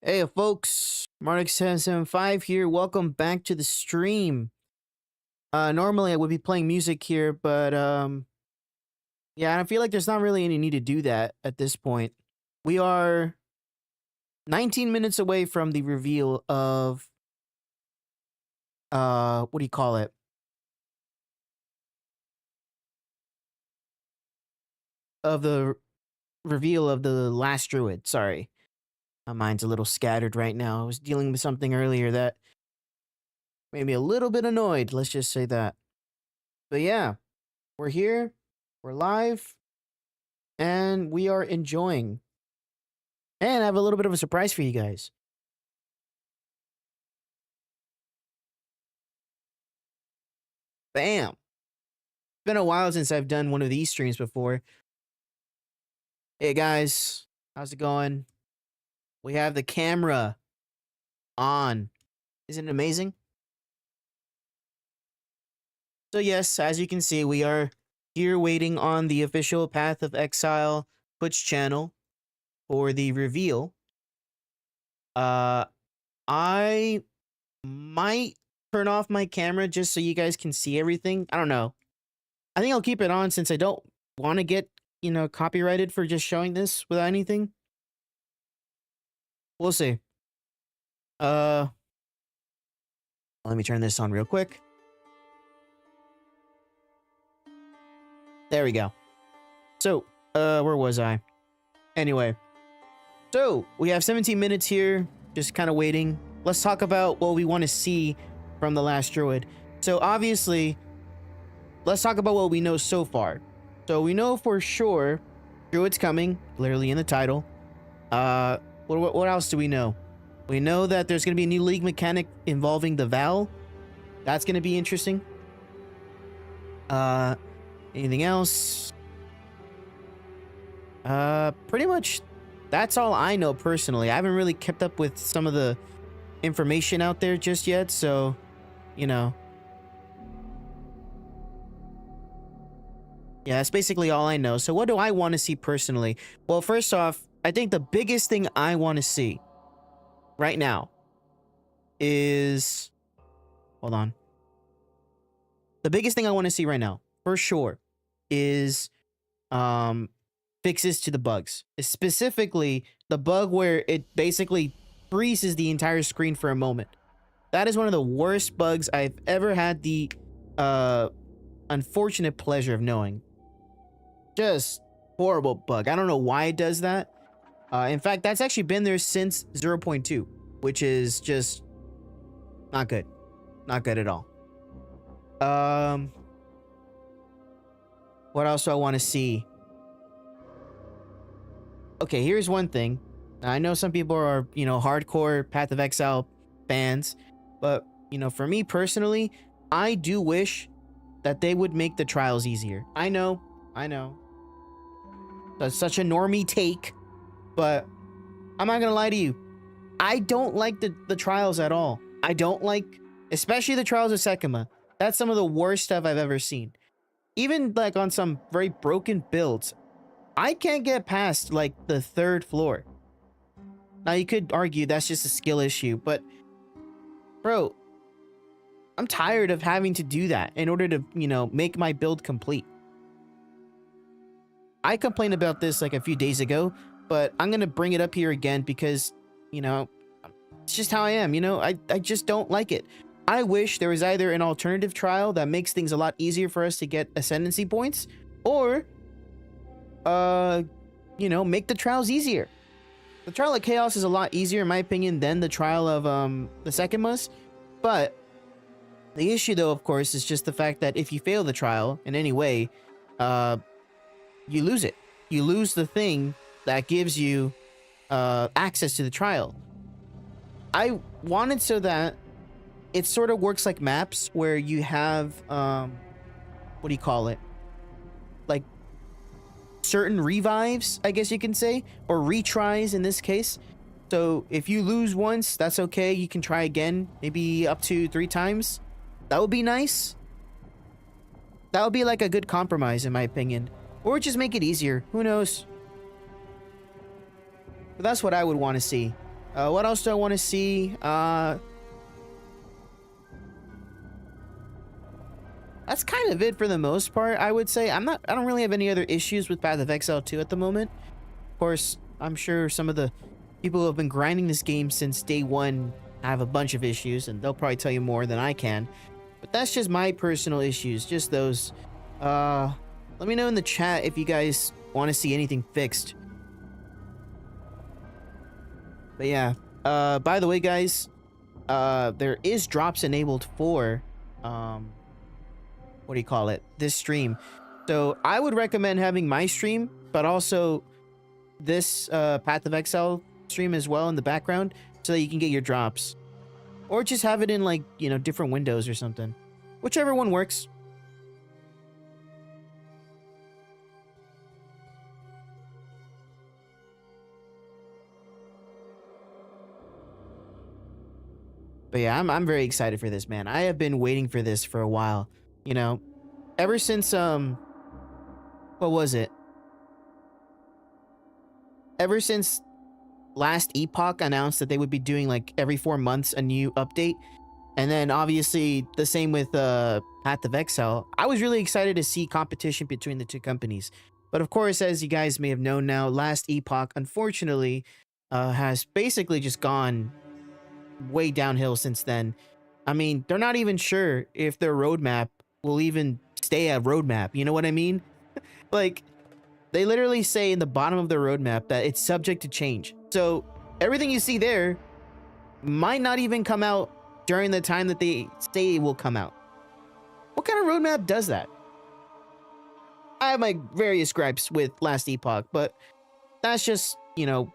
Hey folks, Marnik775 here. Welcome back to the stream. Normally I would be playing music here, but yeah, I feel like there's not really any need to do that at this point. We are 19 minutes away from the reveal of what do you call it? Of the reveal of the Last Druid. Sorry. My mind's a little scattered right now. I was dealing with something earlier that made me a little bit annoyed, let's just say that. But yeah, we're here, we're live, and we are enjoying. And I have a little bit of a surprise for you guys. Bam! It's been a while since I've done one of these streams before. Hey guys, how's it going? We have the camera on. Isn't it amazing? So yes, as you can see, we are here waiting on the official Path of Exile Twitch channel for the reveal. I might turn off my camera just so you guys can see everything. I don't know. I think I'll keep it on since I don't want to get, copyrighted for just showing this without anything. We'll see. Let me turn this on real quick. There we go. So, where was I? Anyway. So, we have 17 minutes here, just kind of waiting. Let's talk about what we want to see from the Last Druid. So, obviously, let's talk about what we know so far. So, we know for sure Druid's coming, clearly in the title. What else do we know? We know that there's going to be a new league mechanic involving the Val. That's going to be interesting. Anything else? Pretty much that's all I know personally. I haven't really kept up with some of the information out there just yet, so, Yeah, that's basically all I know. So what do I want to see personally? Well, first off, I think the biggest thing I want to see right now is... Hold on. The biggest thing I want to see right now, for sure, is fixes to the bugs. Specifically, the bug where it basically freezes the entire screen for a moment. That is one of the worst bugs I've ever had the unfortunate pleasure of knowing. Just horrible bug. I don't know why it does that. In fact, that's actually been there since 0.2, which is just not good. Not good at all. What else do I want to see? Okay, here's one thing. Now, I know some people are, hardcore Path of Exile fans, but, for me personally, I do wish that they would make the trials easier. I know. That's such a normie take, but I'm not gonna lie to you. I don't like the trials at all. I don't like, especially the trials of Sekima. That's some of the worst stuff I've ever seen. Even like on some very broken builds, I can't get past like the 3rd floor. Now you could argue that's just a skill issue, but bro, I'm tired of having to do that in order to, make my build complete. I complained about this like a few days ago, but I'm gonna bring it up here again because, it's just how I am, I just don't like it. I wish there was either an alternative trial that makes things a lot easier for us to get ascendancy points, or, make the trials easier. The trial of Chaos is a lot easier, in my opinion, than the trial of, the Sekimas, but the issue, though, of course, is just the fact that if you fail the trial in any way, you lose it. You lose the thing that gives you access to the trial. I wanted so that it sort of works like maps where you have, what do you call it? Like certain revives, I guess you can say, or retries in this case. So if you lose once, that's okay. You can try again, maybe up to 3 times. That would be nice. That would be like a good compromise, in my opinion. Or just make it easier. Who knows? But that's what I would want to see. What else do I want to see? That's kind of it for the most part, I would say. I don't really have any other issues with Path of Exile 2 at the moment. Of course, I'm sure some of the people who have been grinding this game since day one have a bunch of issues, and they'll probably tell you more than I can. But that's just my personal issues, just those. Let me know in the chat if you guys want to see anything fixed. But yeah, by the way, guys, there is drops enabled for, what do you call it? This stream. So I would recommend having my stream, but also this Path of Exile stream as well in the background so that you can get your drops. Or just have it in, like, you know, different windows or something. Whichever one works. But yeah, I'm very excited for this, man. I have been waiting for this for a while. You know, ever since, what was it? Ever since Last Epoch announced that they would be doing, like, every 4 months a new update. And then obviously the same with Path of Exile. I was really excited to see competition between the two companies. But of course, as you guys may have known now, Last Epoch, unfortunately, has basically just gone way downhill since then. I mean, they're not even sure if their roadmap will even stay a roadmap. You know what I mean? Like, they literally say in the bottom of their roadmap that it's subject to change. So everything you see there might not even come out during the time that they say it will come out. What kind of roadmap does that? I have my various gripes with Last Epoch, but that's just, you know,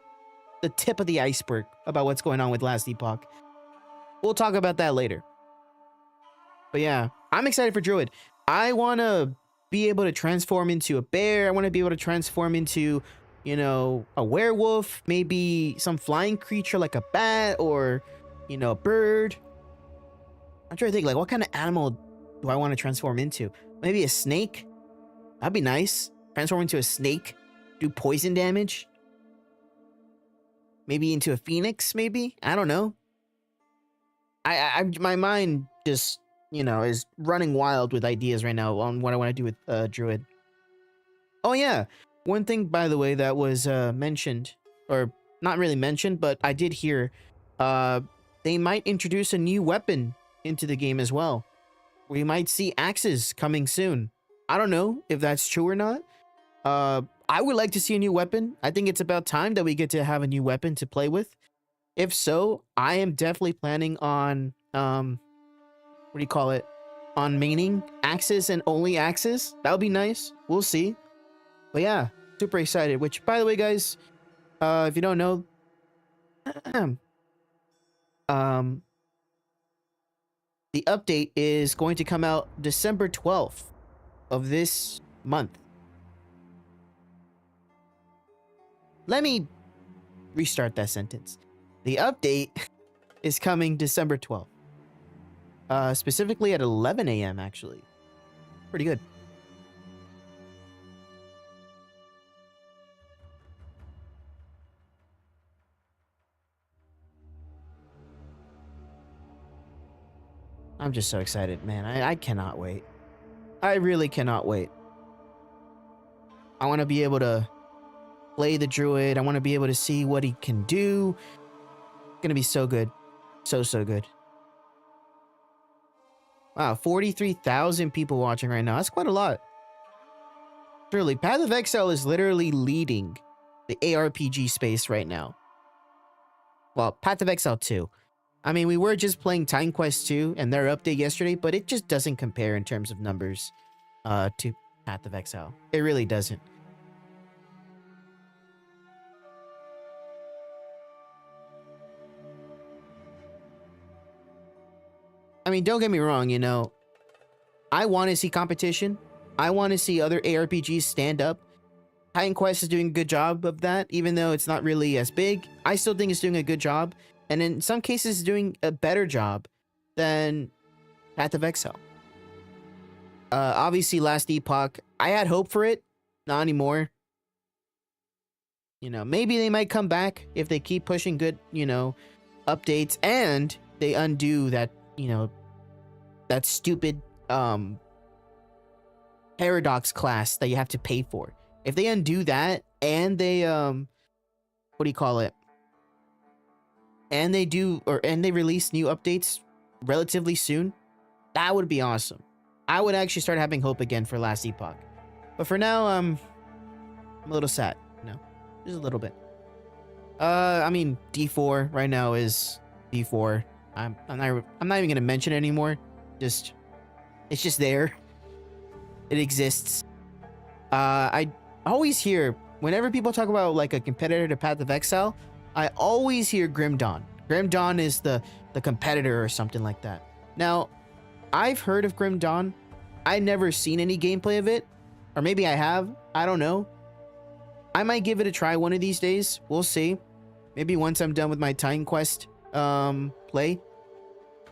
the tip of the iceberg about what's going on with Last Epoch. We'll talk about that later. But yeah, I'm excited for Druid. I want to be able to transform into a bear. I want to be able to transform into, you know, a werewolf, maybe some flying creature like a bat or, you know, a bird. I'm trying to think, like, what kind of animal do I want to transform into? Maybe a snake? That'd be nice. Transform into a snake. Do poison damage. Maybe into a phoenix, maybe? I don't know. My mind just, you know, is running wild with ideas right now on what I want to do with Druid. Oh yeah, one thing, by the way, that was mentioned, or not really mentioned, but I did hear, they might introduce a new weapon into the game as well. We might see axes coming soon. I don't know if that's true or not. I would like to see a new weapon. I think it's about time that we get to have a new weapon to play with. If so, I am definitely planning on, what do you call it? On maining axes and only axes. That would be nice. We'll see. But yeah, super excited. Which, by the way, guys, if you don't know, the update is going to come out December 12th of this month. Let me restart that sentence. The update is coming December 12th. Specifically at 11 a.m. actually. Pretty good. I'm just so excited, man. I cannot wait. I really cannot wait. I want to be able to play the Druid. I want to be able to see what he can do. It's gonna be so good. So good. Wow, 43,000 people watching right now. That's quite a lot. Truly, Path of Exile is literally leading the ARPG space right now. Well, Path of Exile 2. I mean, we were just playing Time Quest 2 and their update yesterday, but it just doesn't compare in terms of numbers to Path of Exile. It really doesn't. I mean, don't get me wrong, you know, I want to see competition. I want to see other ARPGs stand up. Titan Quest is doing a good job of that, even though it's not really as big. I still think it's doing a good job, and in some cases doing a better job than Path of Exile. Obviously, Last Epoch, I had hope for it. Not anymore. You know, maybe they might come back if they keep pushing good, you know, updates and they undo that, you know, that stupid paradox class that you have to pay for. If they undo that and they what do you call it? And they release new updates relatively soon, that would be awesome. I would actually start having hope again for Last Epoch. But for now, I'm a little sad, you know, just a little bit. I mean, D4 right now is D4. I'm not even gonna mention it anymore. It's just there. It exists. I always hear whenever people talk about like a competitor to Path of Exile, I always hear Grim Dawn. Grim Dawn is the competitor or something like that. Now, I've heard of Grim Dawn. I never seen any gameplay of it, or maybe I have. I don't know. I might give it a try one of these days. We'll see. Maybe once I'm done with my Titan Quest play,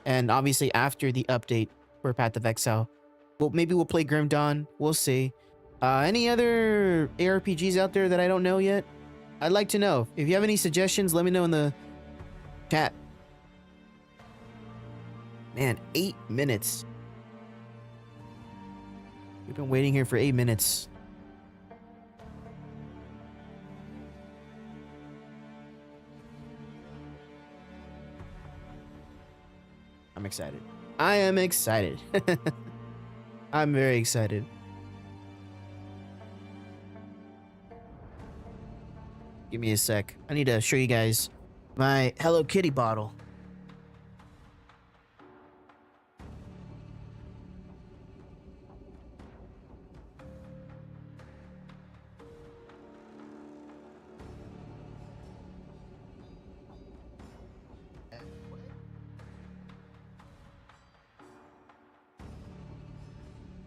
and obviously after the update for Path of Exile, maybe we'll play Grim Dawn. We'll see. Any other ARPGs out there that I don't know yet? I'd like to know. If you have any suggestions, let me know in the chat. Man, 8 minutes. We've been waiting here for 8 minutes. I'm excited. I am excited. I'm very excited. Give me a sec. I need to show you guys my Hello Kitty bottle.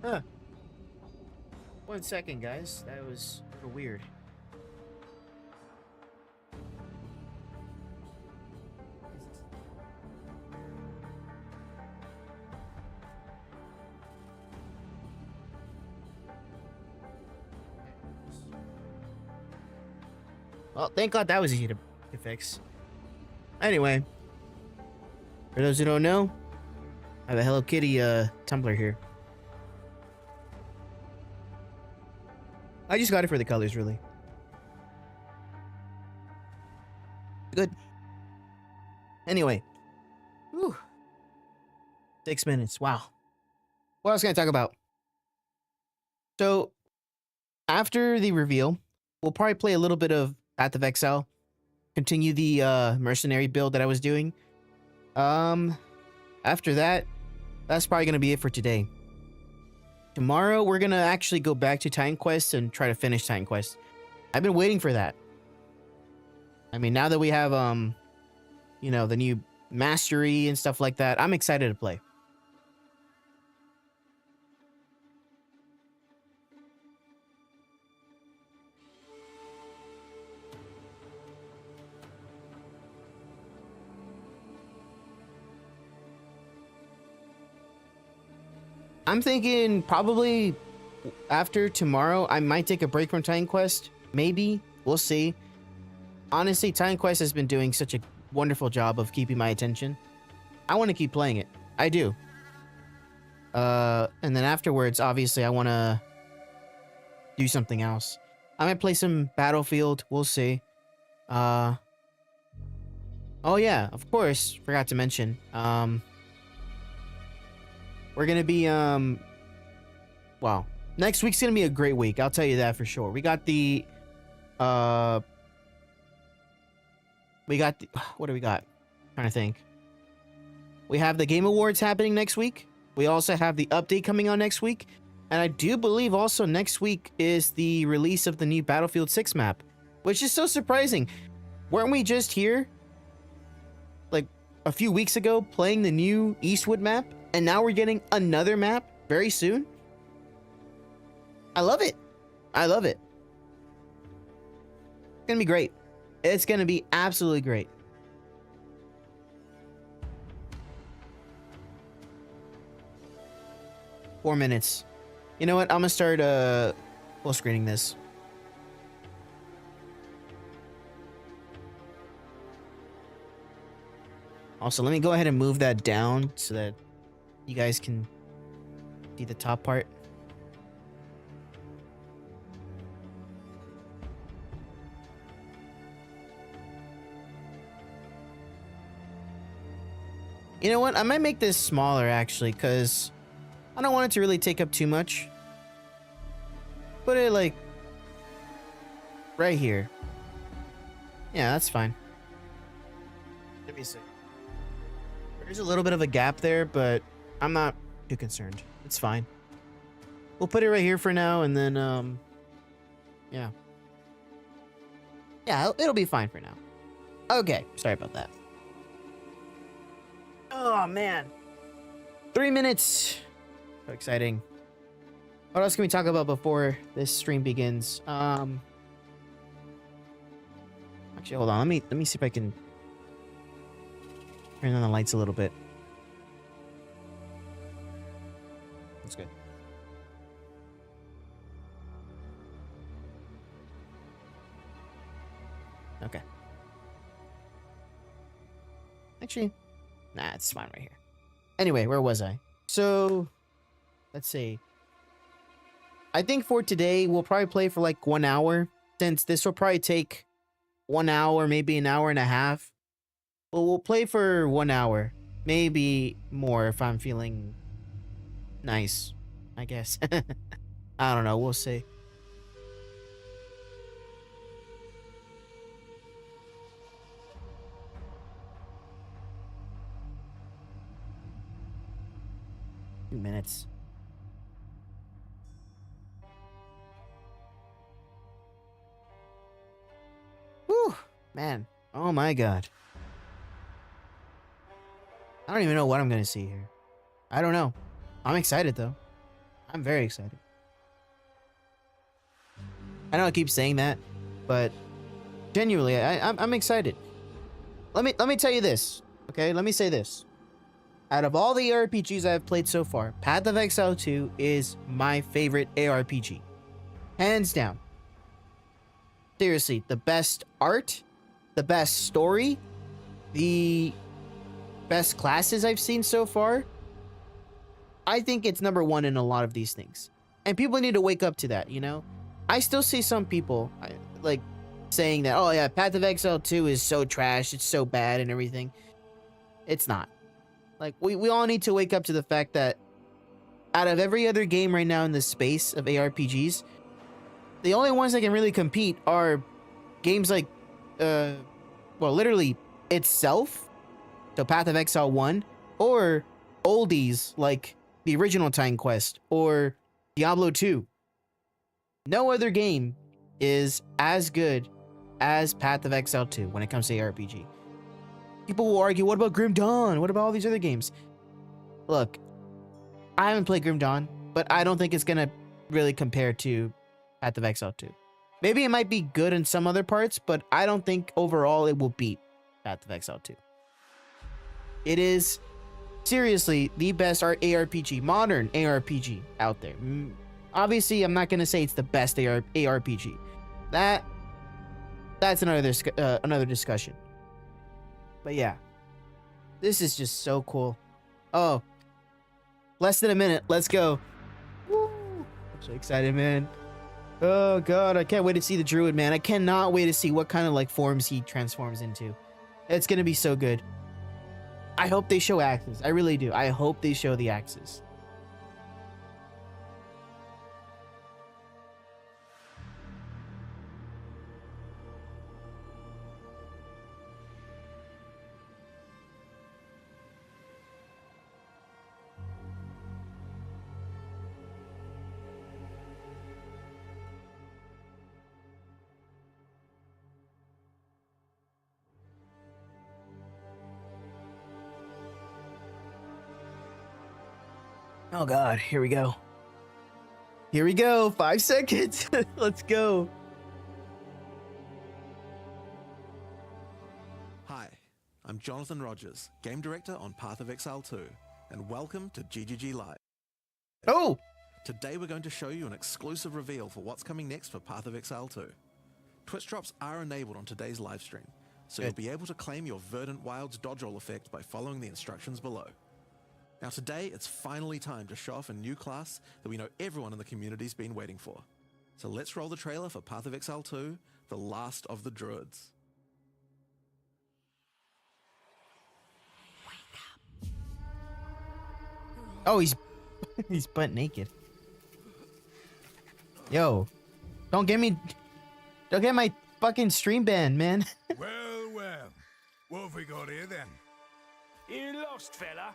Huh. 1 second, guys. That was a little weird. Well, thank God that was easy to fix. Anyway, for those who don't know, I have a Hello Kitty tumbler here. I just got it for the colors, really. Good. Anyway. Whew. 6 minutes. Wow. What else can I talk about? So, after the reveal, we'll probably play a little bit of Path of Exile. Continue the mercenary build that I was doing. After that, that's probably going to be it for today. Tomorrow, we're going to actually go back to Titan Quest and try to finish Titan Quest. I've been waiting for that. I mean, now that we have, you know, the new mastery and stuff like that, I'm excited to play. I'm thinking probably after tomorrow, I might take a break from Titan Quest. Maybe. We'll see. Honestly, Titan Quest has been doing such a wonderful job of keeping my attention. I want to keep playing it. I do. And then afterwards, obviously, I want to do something else. I might play some Battlefield. We'll see. Oh yeah, of course. Forgot to mention. We're gonna be wow. Next week's gonna be a great week. I'll tell you that for sure. We got the what do we got? Trying to think. We have the Game Awards happening next week. We also have the update coming on next week. And I do believe also next week is the release of the new Battlefield 6 map, which is so surprising. Weren't we just here like a few weeks ago playing the new Eastwood map? And now we're getting another map very soon. I love it. I love it. It's gonna be great. It's gonna be absolutely great. Four minutes. You know what? I'm gonna start full screening this. Also, let me go ahead and move that down so that you guys can see the top part. You know what? I might make this smaller actually, because I don't want it to really take up too much. Put it like right here. Yeah, that's fine. Let me see. There's a little bit of a gap there, but I'm not too concerned. It's fine. We'll put it right here for now, and then, yeah. Yeah, it'll be fine for now. Okay, sorry about that. Oh, man. 3 minutes. So exciting. What else can we talk about before this stream begins? Actually, hold on. Let me see if I can turn on the lights a little bit. That's good. Okay. Actually, nah, it's fine right here. Anyway, where was I? So, let's see. I think for today, we'll probably play for like 1 hour, since this will probably take 1 hour, maybe an hour and a half. Well, we'll play for 1 hour, maybe more if I'm feeling nice, I guess. I don't know, we'll see. Minutes. Whew, man. Oh my god. I don't even know what I'm gonna see here. I don't know. I'm excited though. I'm very excited. I know I keep saying that, but genuinely, I'm excited. Let me tell you this, okay? Let me say this. Out of all the ARPGs I've played so far, Path of Exile 2 is my favorite ARPG. Hands down. Seriously, the best art, the best story, the best classes I've seen so far. I think it's number one in a lot of these things. And people need to wake up to that, you know? I still see some people, like, saying that, oh yeah, Path of Exile 2 is so trash, it's so bad and everything. It's not. Like, we all need to wake up to the fact that out of every other game right now in the space of ARPGs, the only ones that can really compete are games like, well, literally itself, so Path of Exile 1, or oldies like the original Titan Quest or Diablo 2. No other game is as good as Path of Exile 2 when it comes to ARPG. People will argue, what about Grim Dawn? What about all these other games? Look, I haven't played Grim Dawn, but I don't think it's gonna really compare to Path of Exile 2. Maybe it might be good in some other parts, but I don't think overall it will beat Path of Exile 2. It is seriously the best ARPG, modern ARPG out there. Obviously, I'm not gonna say it's the best ARPG. That's another discussion. But yeah, this is just so cool. Oh, less than a minute. Let's go. Woo. I'm so excited, man. Oh god, I can't wait to see the druid, man. I cannot wait to see what kind of like forms he transforms into. It's gonna be so good. I hope they show axes. I really do. I hope they show the axes. Oh god, here we go. Here we go. 5 seconds. Let's go. Hi, I'm Jonathan Rogers, Game Director on Path of Exile 2, and welcome to GGG Live. Oh! Today we're going to show you an exclusive reveal for what's coming next for Path of Exile 2. Twitch drops are enabled on today's live stream, so Good. you'll be able to claim your Verdant Wilds dodge roll effect by following the instructions below. Now today, it's finally time to show off a new class that we know everyone in the community's been waiting for. So let's roll the trailer for Path of Exile 2, The Last of the Druids. Oh, he's he's butt naked. Yo, don't get my fucking stream banned, man. Well, well. What have we got here then? You lost, fella?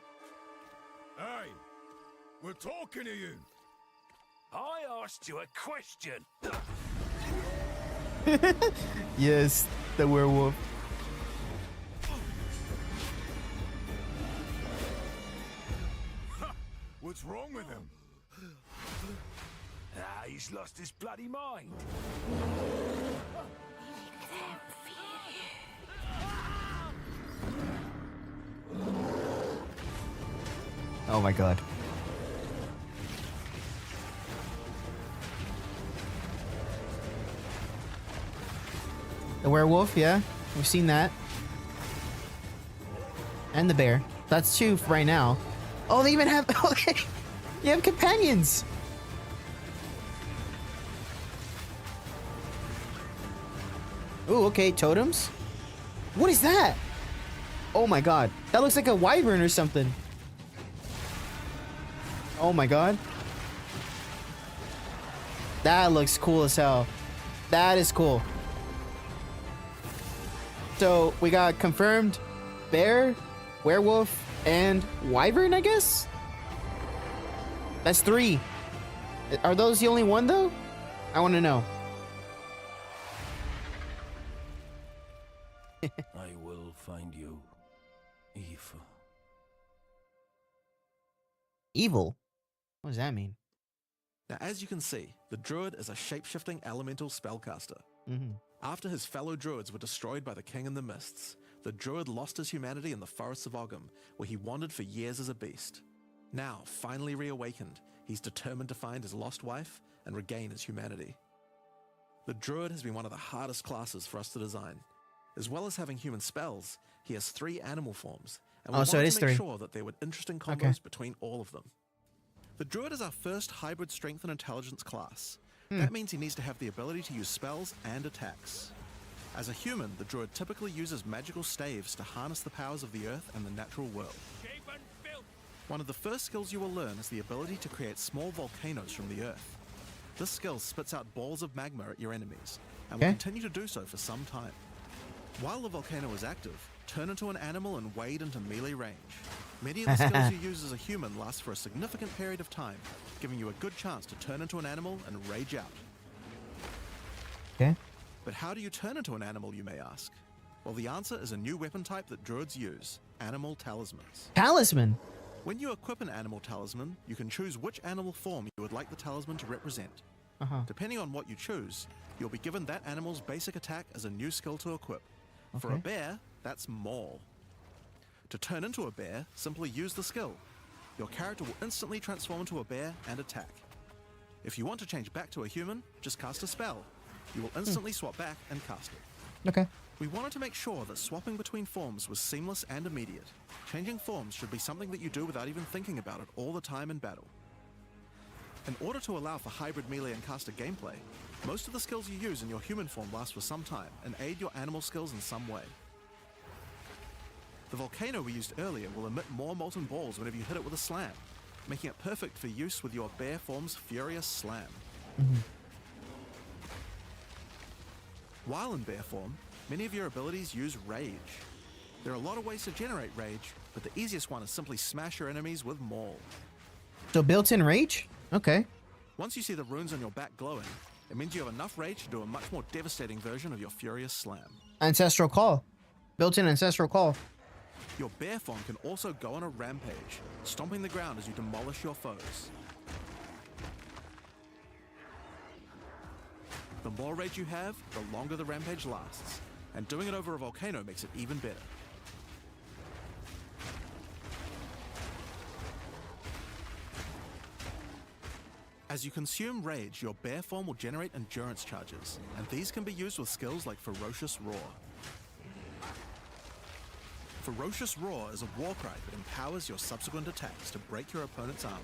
Hey, we're talking to you. I asked you a question. Yes, the werewolf. What's wrong with him? Ah, he's lost his bloody mind. Oh my god. The werewolf, yeah, we've seen that. And the bear. That's two right now. Oh, they even have. Okay, you have companions. Ooh, okay, totems. What is that? Oh my god, that looks like a wyvern or something. Oh my god. That looks cool as hell. That is cool. So we got confirmed bear, werewolf, and wyvern, I guess? That's 3. Are those the only one though? I want to know. I will find you, Eve. Evil? What does that mean? Now, as you can see, the Druid is a shape-shifting elemental spellcaster. Mm-hmm. After his fellow Druids were destroyed by the King in the Mists, the Druid lost his humanity in the forests of Ogham, where he wandered for years as a beast. Now, finally reawakened, he's determined to find his lost wife and regain his humanity. The Druid has been one of the hardest classes for us to design. As well as having human spells, he has 3 animal forms, and we So it wanted is to make 3. sure that there were interesting combos between all of them. The Druid is our first hybrid strength and intelligence class. That means he needs to have the ability to use spells and attacks. As a human, the Druid typically uses magical staves to harness the powers of the earth and the natural world. One of the first skills you will learn is the ability to create small volcanoes from the earth. This skill spits out balls of magma at your enemies, and will continue to do so for some time. While the volcano is active, turn into an animal and wade into melee range. Many of the skills you use as a human last for a significant period of time, giving you a good chance to turn into an animal and rage out. Okay. But how do you turn into an animal, you may ask? Well, the answer is a new weapon type that Druids use, animal talismans. Talisman. When you equip an animal talisman, you can choose which animal form you would like the talisman to represent. Depending on what you choose, you'll be given that animal's basic attack as a new skill to equip. For a bear, that's Maul. To turn into a bear, simply use the skill. Your character will instantly transform into a bear and attack. If you want to change back to a human, just cast a spell. You will instantly swap back and cast it. Okay. We wanted to make sure that swapping between forms was seamless and immediate. Changing forms should be something that you do without even thinking about it all the time in battle. In order to allow for hybrid melee and caster gameplay, most of the skills you use in your human form last for some time and aid your animal skills in some way. The volcano we used earlier will emit more molten balls whenever you hit it with a slam, making it perfect for use with your bear form's furious slam. While in bear form, many of your abilities use rage. There are a lot of ways to generate rage, but the easiest one is simply smash your enemies with Maul. So built-in rage? Okay. Once you see the runes on your back glowing, it means you have enough rage to do a much more devastating version of your furious slam. Ancestral call. Built-in ancestral call. Your bear form can also go on a rampage, stomping the ground as you demolish your foes. The more rage you have, the longer the rampage lasts, and doing it over a volcano makes it even better. As you consume rage, your bear form will generate endurance charges, and these can be used with skills like Ferocious Roar. Ferocious Roar is a war cry that empowers your subsequent attacks to break your opponent's armor.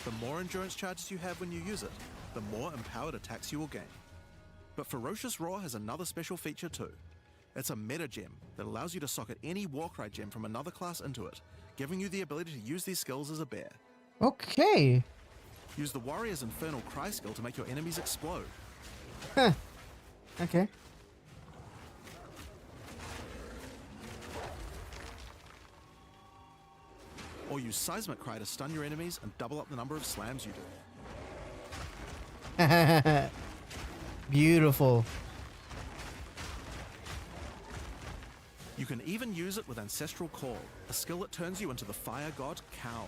The more endurance charges you have when you use it, the more empowered attacks you will gain. But Ferocious Roar has another special feature too. It's a meta gem that allows you to socket any Warcry gem from another class into it, giving you the ability to use these skills as a bear. Okay. Use the Warrior's Infernal Cry skill to make your enemies explode. Huh. Okay. Or use Seismic Cry to stun your enemies and double up the number of slams you do. Beautiful. You can even use it with Ancestral Call, a skill that turns you into the fire god Khal.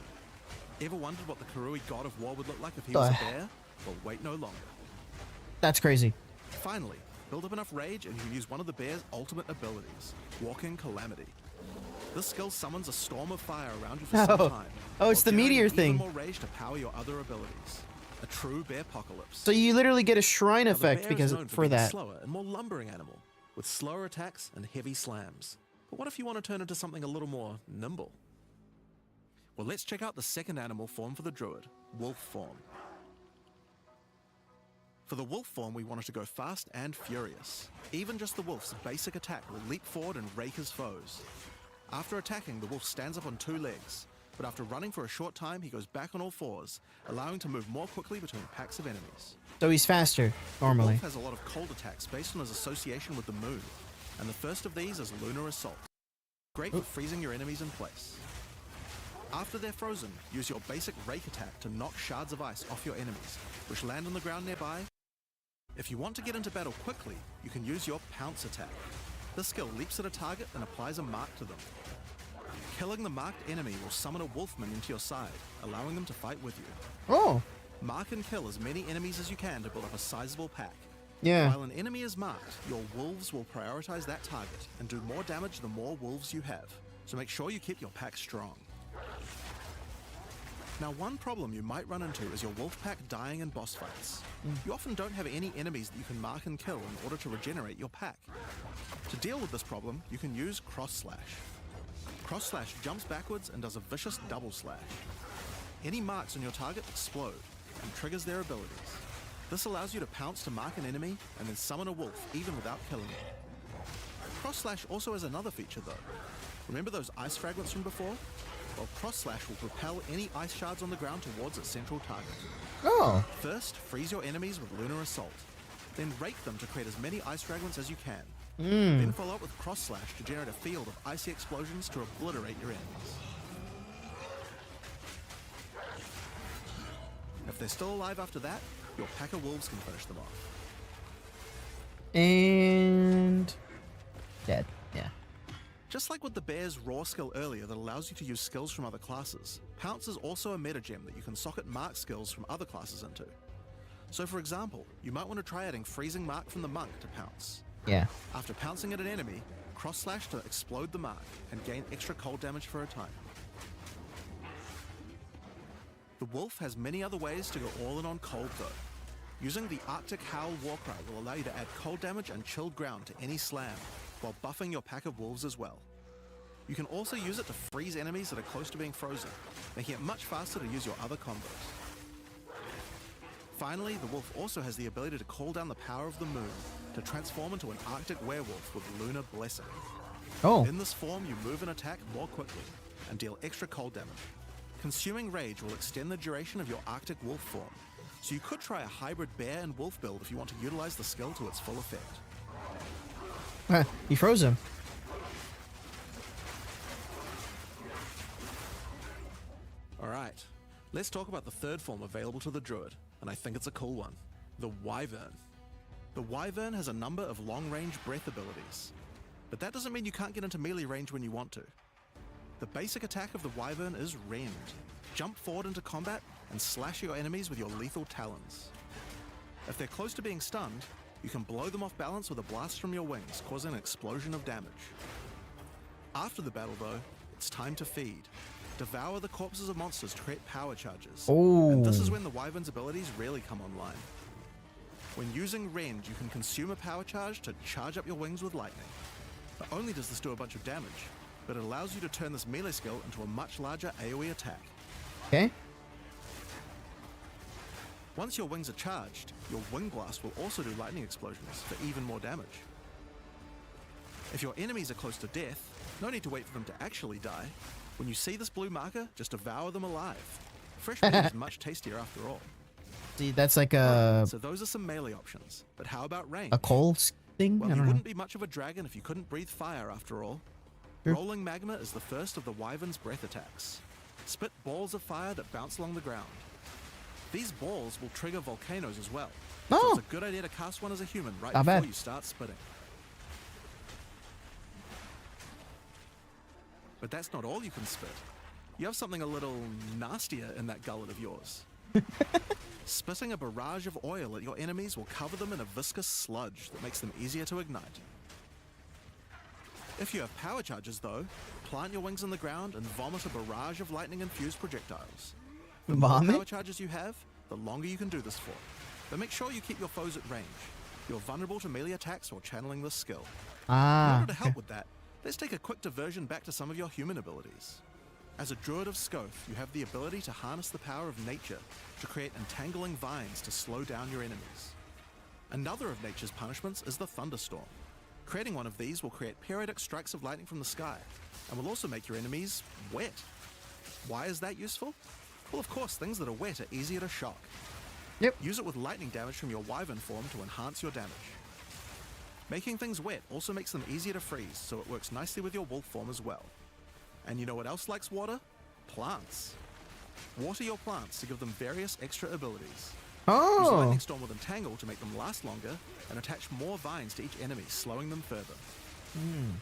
Ever wondered what the Karui god of war would look like if he was a bear? Well, wait no longer. That's crazy. Finally, build up enough rage and you can use one of the bear's ultimate abilities, Walking Calamity. This skill summons a storm of fire around you for some time. Oh, it's while the meteor generating thing. even more rage to power your other abilities. A true bear apocalypse. So you literally get a shrine Now, the effect bear because is known for being a that. slower and more lumbering animal, with slower attacks and heavy slams. But what if you want to turn into something a little more nimble? Well, let's check out the second animal form for the druid, wolf form. For the wolf form, we wanted to go fast and furious. Even just the wolf's basic attack will leap forward and rake his foes. After attacking, the wolf stands up on two legs, but after running for a short time, he goes back on all fours, allowing to move more quickly between packs of enemies. So he's faster, The normally. wolf has a lot of cold attacks based on his association with the moon, and the first of these is Lunar Assault. Great for freezing your enemies in place. After they're frozen, use your basic rake attack to knock shards of ice off your enemies, which land on the ground nearby. If you want to get into battle quickly, you can use your pounce attack. This skill leaps at a target and applies a mark to them. Killing the marked enemy will summon a wolfman into your side, allowing them to fight with you. Oh, Mark and kill as many enemies as you can to build up a sizable pack. yeah. While an enemy is marked, your wolves will prioritize that target and do more damage the more wolves you have. So make sure you keep your pack strong. Now, one problem you might run into is your wolf pack dying in boss fights. You often don't have any enemies that you can mark and kill in order to regenerate your pack. To deal with this problem, you can use Cross Slash. Cross Slash jumps backwards and does a vicious double slash. Any marks on your target explode and triggers their abilities. This allows you to pounce to mark an enemy and then summon a wolf even without killing them. Cross Slash also has another feature though. Remember those ice fragments from before? Well, Cross Slash will propel any ice shards on the ground towards its central target. Oh, First, freeze your enemies with Lunar Assault. Then rake them to create as many ice fragments as you can. Then follow up with Cross Slash to generate a field of icy explosions to obliterate your enemies. If they're still alive after that, your pack of wolves can finish them off. and dead. Yeah. Just like with the bear's raw skill earlier that allows you to use skills from other classes, Pounce is also a meta gem that you can socket mark skills from other classes into. So for example, you might want to try adding Freezing Mark from the Monk to Pounce. Yeah. After pouncing at an enemy, Cross Slash to explode the mark and gain extra cold damage for a time. The wolf has many other ways to go all in on cold though. Using the Arctic Howl Warcry will allow you to add cold damage and chilled ground to any slam, while buffing your pack of wolves as well. You can also use it to freeze enemies that are close to being frozen, making it much faster to use your other combos. Finally, the wolf also has the ability to call down the power of the moon to transform into an Arctic werewolf with Lunar Blessing. Oh, In this form, you move and attack more quickly and deal extra cold damage. Consuming Rage will extend the duration of your Arctic wolf form, so you could try a hybrid bear and wolf build if you want to utilize the skill to its full effect. he froze him. Alright, let's talk about the third form available to the druid, and I think it's a cool one, the Wyvern. The Wyvern has a number of long-range breath abilities, but that doesn't mean you can't get into melee range when you want to. The basic attack of the Wyvern is Rend. Jump forward into combat and slash your enemies with your lethal talons. If they're close to being stunned, you can blow them off balance with a blast from your wings, causing an explosion of damage. After the battle though, it's time to feed. Devour the corpses of monsters to create power charges. And this is when the Wyvern's abilities really come online. When using Rend, you can consume a power charge to charge up your wings with lightning. Not only does this do a bunch of damage, but it allows you to turn this melee skill into a much larger AoE attack. Okay. Once your wings are charged, your Wing Blast will also do lightning explosions for even more damage. If your enemies are close to death, no need to wait for them to actually die. When you see this blue marker, just devour them alive. Fresh meat is much tastier after all. See, that's like a So those are some melee options, but how about range? coal thing. Well, I you don't know. wouldn't be much of a dragon if you couldn't breathe fire after all. Sure. Rolling Magma is the first of the Wyvern's breath attacks. Spit balls of fire that bounce along the ground. These balls will trigger volcanoes as well. So Oh. it's a good idea to cast one as a human right Not before bad. you start spitting. But that's not all you can spit. You have something a little nastier in that gullet of yours. Spitting a barrage of oil at your enemies will cover them in a viscous sludge that makes them easier to ignite. If you have power charges though, plant your wings in the ground and vomit a barrage of lightning-infused projectiles. The more Vomit? power charges you have, the longer you can do this for. But make sure you keep your foes at range. You're vulnerable to melee attacks while channeling this skill. In Ah. order to help with that, let's take a quick diversion back to some of your human abilities. As a druid of Scoth, you have the ability to harness the power of nature to create entangling vines to slow down your enemies. Another of nature's punishments is the thunderstorm. Creating one of these will create periodic strikes of lightning from the sky, and will also make your enemies wet. Why is that useful? Well, of course, things that are wet are easier to shock. Yep. Use it with lightning damage from your wyvern form to enhance your damage. Making things wet also makes them easier to freeze, so it works nicely with your wolf form as well. And you know what else likes water? Plants. Water your plants to give them various extra abilities. Use Oh. Lightning Storm with Entangle to make them last longer, and attach more vines to each enemy, slowing them further.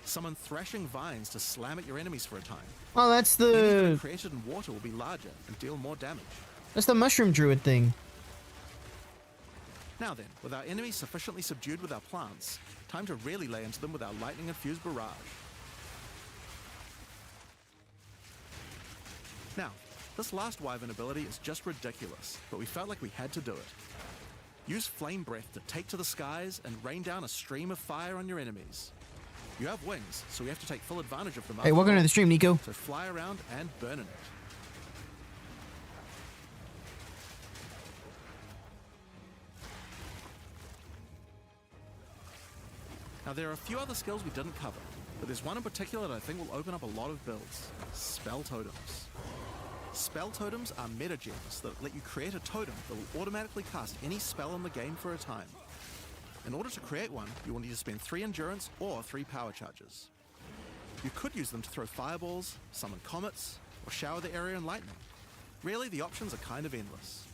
Summon Thrashing Vines to slam at your enemies for a time. Oh, that's Any that are the created in water will be larger and deal more damage. mushroom druid thing. Now then, with our enemies sufficiently subdued with our plants, time to really lay into them with our lightning-infused barrage. Now, this last wyvern ability is just ridiculous, but we felt like we had to do it. Use Flame Breath to take to the skies and rain down a stream of fire on your enemies. You have wings, so we have to take full advantage of them. Hey, after welcome to all. the stream, Nico. So fly around and burn in it. Now there are a few other skills we didn't cover, but there's one in particular that I think will open up a lot of builds. Spell Totems. Spell Totems are meta gems that let you create a totem that will automatically cast any spell in the game for a time. In order to create one, you will need to spend 3 endurance or 3 power charges. You could use them to throw fireballs, summon comets, or shower the area in lightning. Really, the options are kind of endless.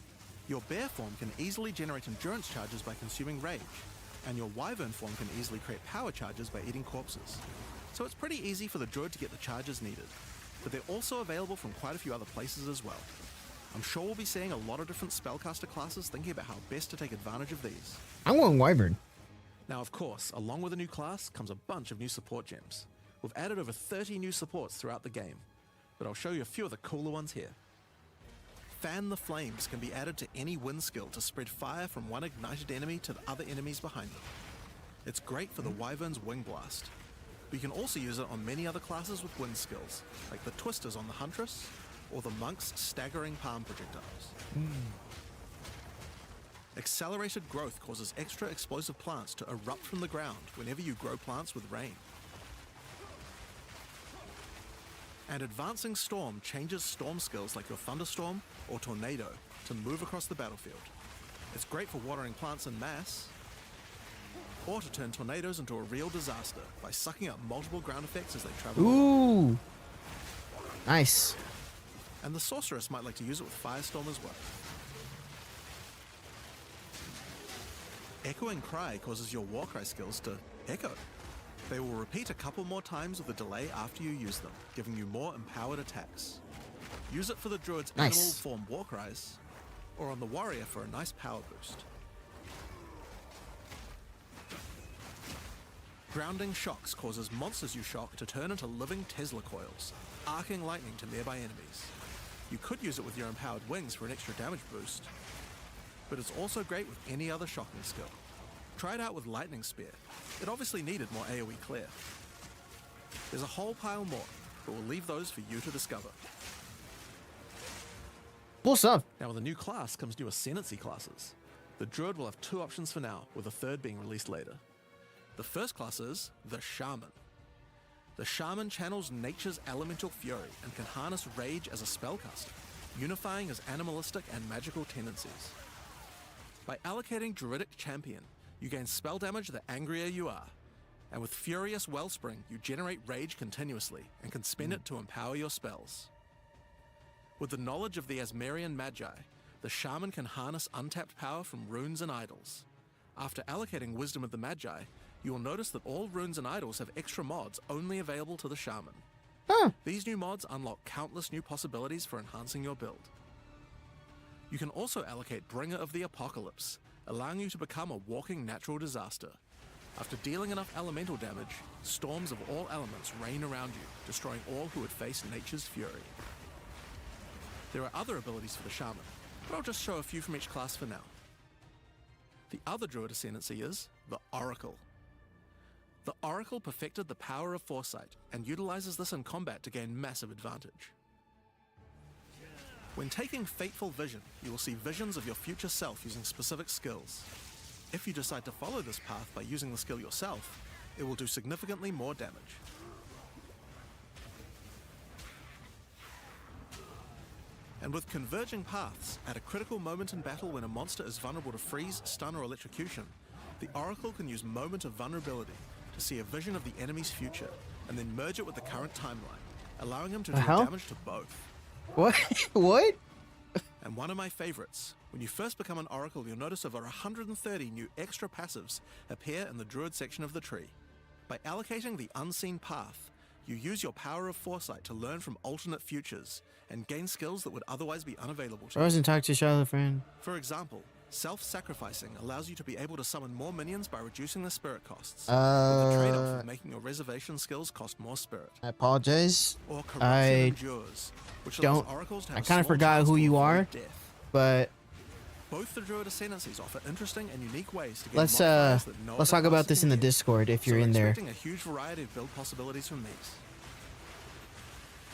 Your bear form can easily generate endurance charges by consuming rage, and your wyvern form can easily create power charges by eating corpses. So it's pretty easy for the druid to get the charges needed, but they're also available from quite a few other places as well. I'm sure we'll be seeing a lot of different spellcaster classes thinking about how best to take advantage of these. I'm going wyvern. Now, of course, along with a new class comes a bunch of new support gems. We've added over 30 new supports throughout the game, but I'll show you a few of the cooler ones here. Fan the Flames can be added to any wind skill to spread fire from one ignited enemy to the other enemies behind them. It's great for the Wyvern's Wing Blast, but you can also use it on many other classes with wind skills, like the Twisters on the Huntress, or the Monk's Staggering Palm Projectiles. Accelerated growth causes extra explosive plants to erupt from the ground whenever you grow plants with rain. And Advancing Storm changes storm skills like your Thunderstorm or Tornado to move across the battlefield. It's great for watering plants en masse, or to turn tornadoes into a real disaster by sucking up multiple ground effects as they travel. Ooh. Nice. And the Sorceress might like to use it with Firestorm as well. Echoing Cry causes your Warcry skills to echo. They will repeat a couple more times with a delay after you use them, giving you more empowered attacks. Use it for the Druid's Nice. animal form Warcries, or on the Warrior for a nice power boost. Grounding Shocks causes monsters you shock to turn into living Tesla coils, arcing lightning to nearby enemies. You could use it with your empowered wings for an extra damage boost, but it's also great with any other shocking skill. Try it out with Lightning Spear. It obviously needed more AoE clear. There's a whole pile more, but we'll leave those for you to discover. Cool stuff. Now with a new class comes new ascendancy classes. The Druid will have 2 options for now, with a third being released later. The first class is the Shaman. The Shaman channels nature's elemental fury and can harness rage as a spellcaster, unifying his animalistic and magical tendencies. By allocating Druidic Champion, you gain spell damage the angrier you are, and with Furious Wellspring, you generate rage continuously and can spend it to empower your spells. With the knowledge of the Asmerian Magi, the Shaman can harness untapped power from runes and idols. After allocating Wisdom of the Magi, you will notice that all runes and idols have extra mods only available to the Shaman. Huh. These new mods unlock countless new possibilities for enhancing your build. You can also allocate Bringer of the Apocalypse, allowing you to become a walking natural disaster. After dealing enough elemental damage, storms of all elements rain around you, destroying all who would face nature's fury. There are other abilities for the Shaman, but I'll just show a few from each class for now. The other Druid ascendancy is the Oracle. The Oracle perfected the power of foresight and utilizes this in combat to gain massive advantage. When taking Fateful Vision, you will see visions of your future self using specific skills. If you decide to follow this path by using the skill yourself, it will do significantly more damage. And with Converging Paths, at a critical moment in battle when a monster is vulnerable to freeze, stun, or electrocution, the Oracle can use Moment of Vulnerability to see a vision of the enemy's future, and then merge it with the current timeline, allowing him to do damage to both. What? What? And one of my favorites, when you first become an Oracle, you'll notice over 130 new extra passives appear in the Druid section of the tree. By allocating the Unseen Path, you use your power of foresight to learn from alternate futures and gain skills that would otherwise be unavailable to you. Frozen talk to Charlotte friend. For example, self-sacrificing allows you to be able to summon more minions by reducing their spirit costs, with the trade-off of making your reservation skills cost more spirit. I apologize. Or Corruption I Endures, which allows Oracles to have I kind of small forgot chance who to you avoid are, death. but Both the Druid ascendancies offer interesting and unique ways to get let's modifiers that no let's other talk about class this can in the give. Discord if you're So in there. expecting a huge variety of build possibilities from these.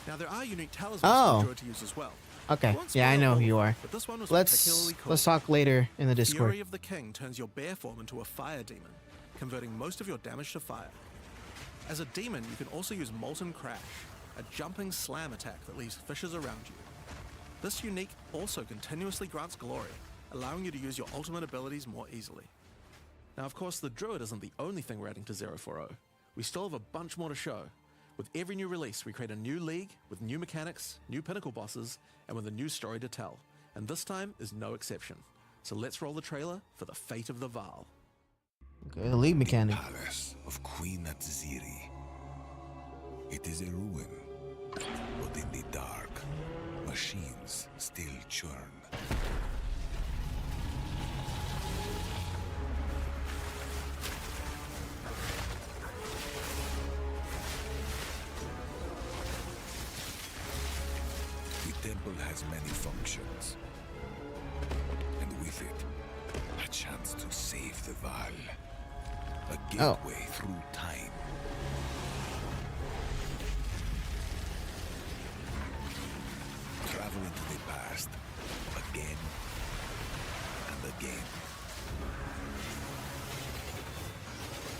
Now there are unique talismans for the Druid to use as well. Okay. Won't Yeah, I spoil know all who of you them, are. but this one was particularly cool. Let's talk later in the Discord. Fury of the King turns your bear form into a fire demon, converting most of your damage to fire. As a demon, you can also use Molten Crash, a jumping slam attack that leaves fissures around you. This unique also continuously grants glory, allowing you to use your ultimate abilities more easily. Now, of course, the Druid isn't the only thing we're adding to 040. We still have a bunch more to show. With every new release, we create a new league with new mechanics, new pinnacle bosses, and with a new story to tell. And this time is no exception. So let's roll the trailer for the Fate of the Vaal. Okay, the league mechanic. Palace of Queen Atziri. It is a ruin, but in the dark, machines still churn. The temple has many functions, and with it, a chance to save the Vaal. A gateway through time. Travel into the past, again and again.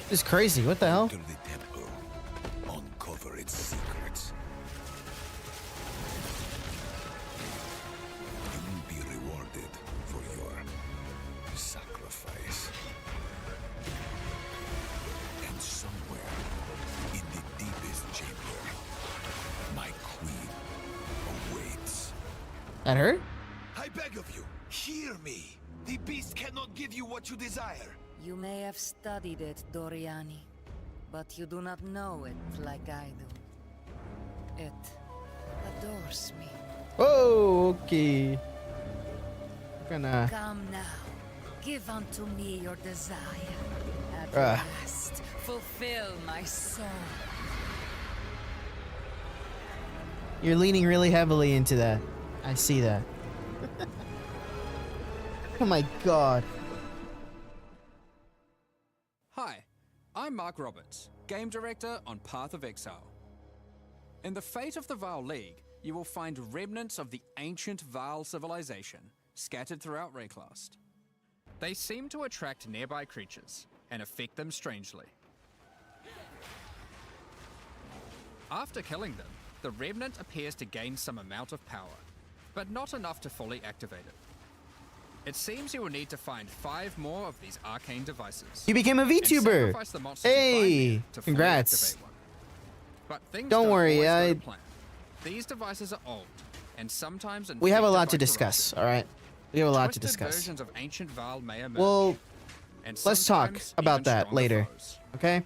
This is crazy. What the hell? Enter the temple, uncover its secrets. You will be rewarded for your sacrifice. And somewhere in the deepest chamber, my queen awaits. That hurt? I beg of you, hear me. The beast cannot give you what you desire. You may have studied it, Doriani, but you do not know it like I do. It adores me. Oh, okay. Gonna. Come now, give unto me your desire. At Ah. last, fulfill my soul. You're leaning really heavily into that. I see that. Oh my god. Hi, I'm Mark Roberts, Game Director on Path of Exile. In the fate of the Vaal League, you will find remnants of the ancient Vaal civilization scattered throughout Rayclast. They seem to attract nearby creatures and affect them strangely. After killing them, the remnant appears to gain some amount of power, but not enough to fully activate it. It seems you will need to find 5 more of these arcane devices. You became a and VTuber. sacrifice the monsters you find Hey, there to fully congrats. activate one. But things Don't worry, always go to plan. These devices are old, and sometimes We have a infected lot by to discuss, corruption. all right? We have a lot to Twisted discuss. versions of ancient Vaal may emerge, Well, and let's talk sometimes about even that stronger later, foes. okay?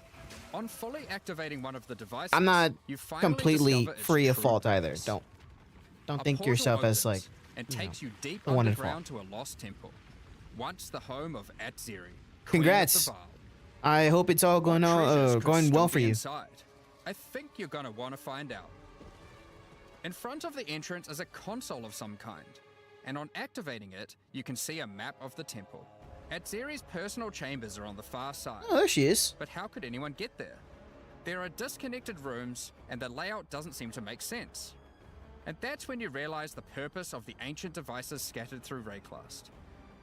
On fully activating one of the devices, I'm not you finally completely discover its free of true fault either. purpose. Don't A think portal yourself as opens like and you know, takes you deep the one in underground to a lost temple, once the home of Atziri. Queen of Congrats. the Vaal. I hope it's all going What treasures could going still well be for you. inside? I think you're gonna want to find out. In front of the entrance is a console of some kind, and on activating it, you can see a map of the temple. Atziri's personal chambers are on the far side. Oh, there she is. But how could anyone get there? There are disconnected rooms, and the layout doesn't seem to make sense. And that's when you realize the purpose of the ancient devices scattered through Rayclast.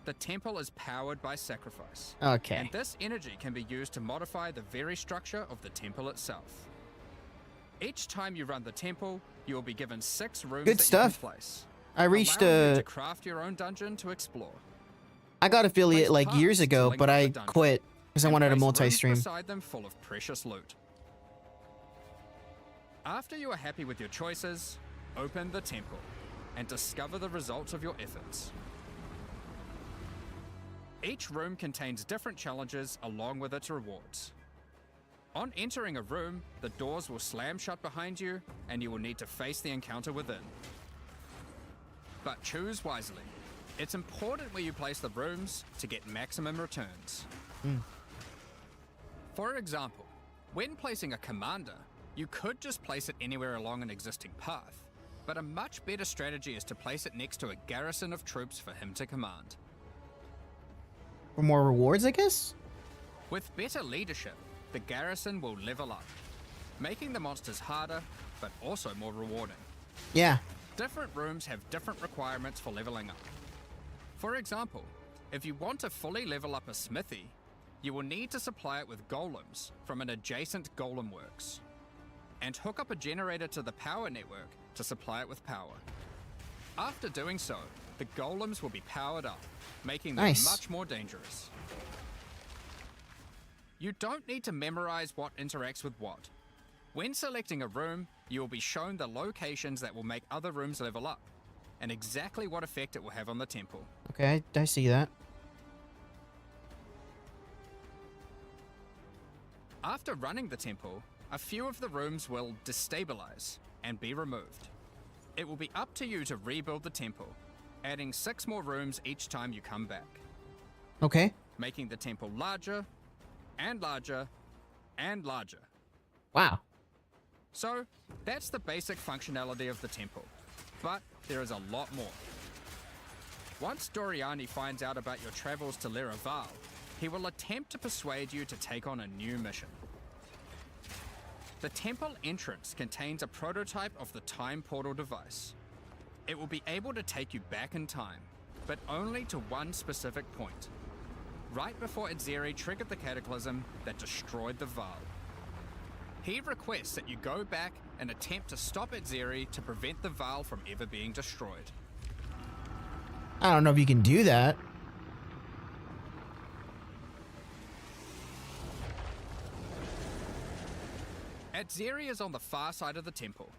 The temple is powered by sacrifice. Okay. And this energy can be used to modify the very structure of the temple itself. Each time you run the temple, you will be given 6 rooms Good that stuff. you can place. I reached allowing you a to craft your own dungeon to explore. I got affiliate Place like years paths to ago, link but up I the dungeon, quit because I and wanted a place rooms multi-stream. beside them full of precious loot. After you are happy with your choices, open the temple and discover the results of your efforts. Each room contains different challenges along with its rewards. On entering a room, the doors will slam shut behind you and you will need to face the encounter within. But choose wisely. It's important where you place the rooms to get maximum returns. For example, when placing a commander, you could just place it anywhere along an existing path, but a much better strategy is to place it next to a garrison of troops for him to command. For more rewards, I guess? With better leadership, the garrison will level up, making the monsters harder, but also more rewarding. Yeah. Different rooms have different requirements for leveling up. For example, if you want to fully level up a smithy, you will need to supply it with golems from an adjacent golem works, and hook up a generator to the power network to supply it with power. After doing so, the golems will be powered up, making them Nice. much more dangerous. You don't need to memorize what interacts with what. When selecting a room, you will be shown the locations that will make other rooms level up, and exactly what effect it will have on the temple. Okay, I see that. After running the temple, a few of the rooms will destabilize and be removed. It will be up to you to rebuild the temple, adding 6 more rooms each time you come back, Okay. making the temple larger and larger and larger. Wow. So, that's the basic functionality of the temple, but there is a lot more. Once Doriani finds out about your travels to Leraval, he will attempt to persuade you to take on a new mission. The temple entrance contains a prototype of the time portal device. It will be able to take you back in time, but only to one specific point, right before Atziri triggered the cataclysm that destroyed the Vaal. He requests that you go back and attempt to stop Atziri to prevent the Vaal from ever being destroyed. I don't know if you can do that. Atziri is on the far side of the temple,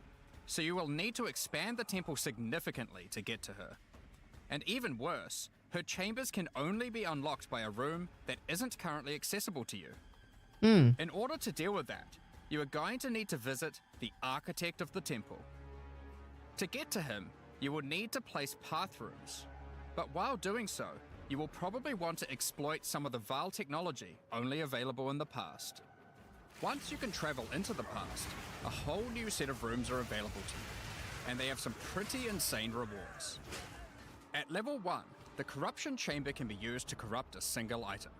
so you will need to expand the temple significantly to get to her. And even worse, her chambers can only be unlocked by a room that isn't currently accessible to you. In order to deal with that, you are going to need to visit the architect of the temple. To get to him, you will need to place path rooms, but while doing so, you will probably want to exploit some of the Vaal technology only available in the past. Once you can travel into the past, a whole new set of rooms are available to you, and they have some pretty insane rewards. At level 1, the corruption chamber can be used to corrupt a single item,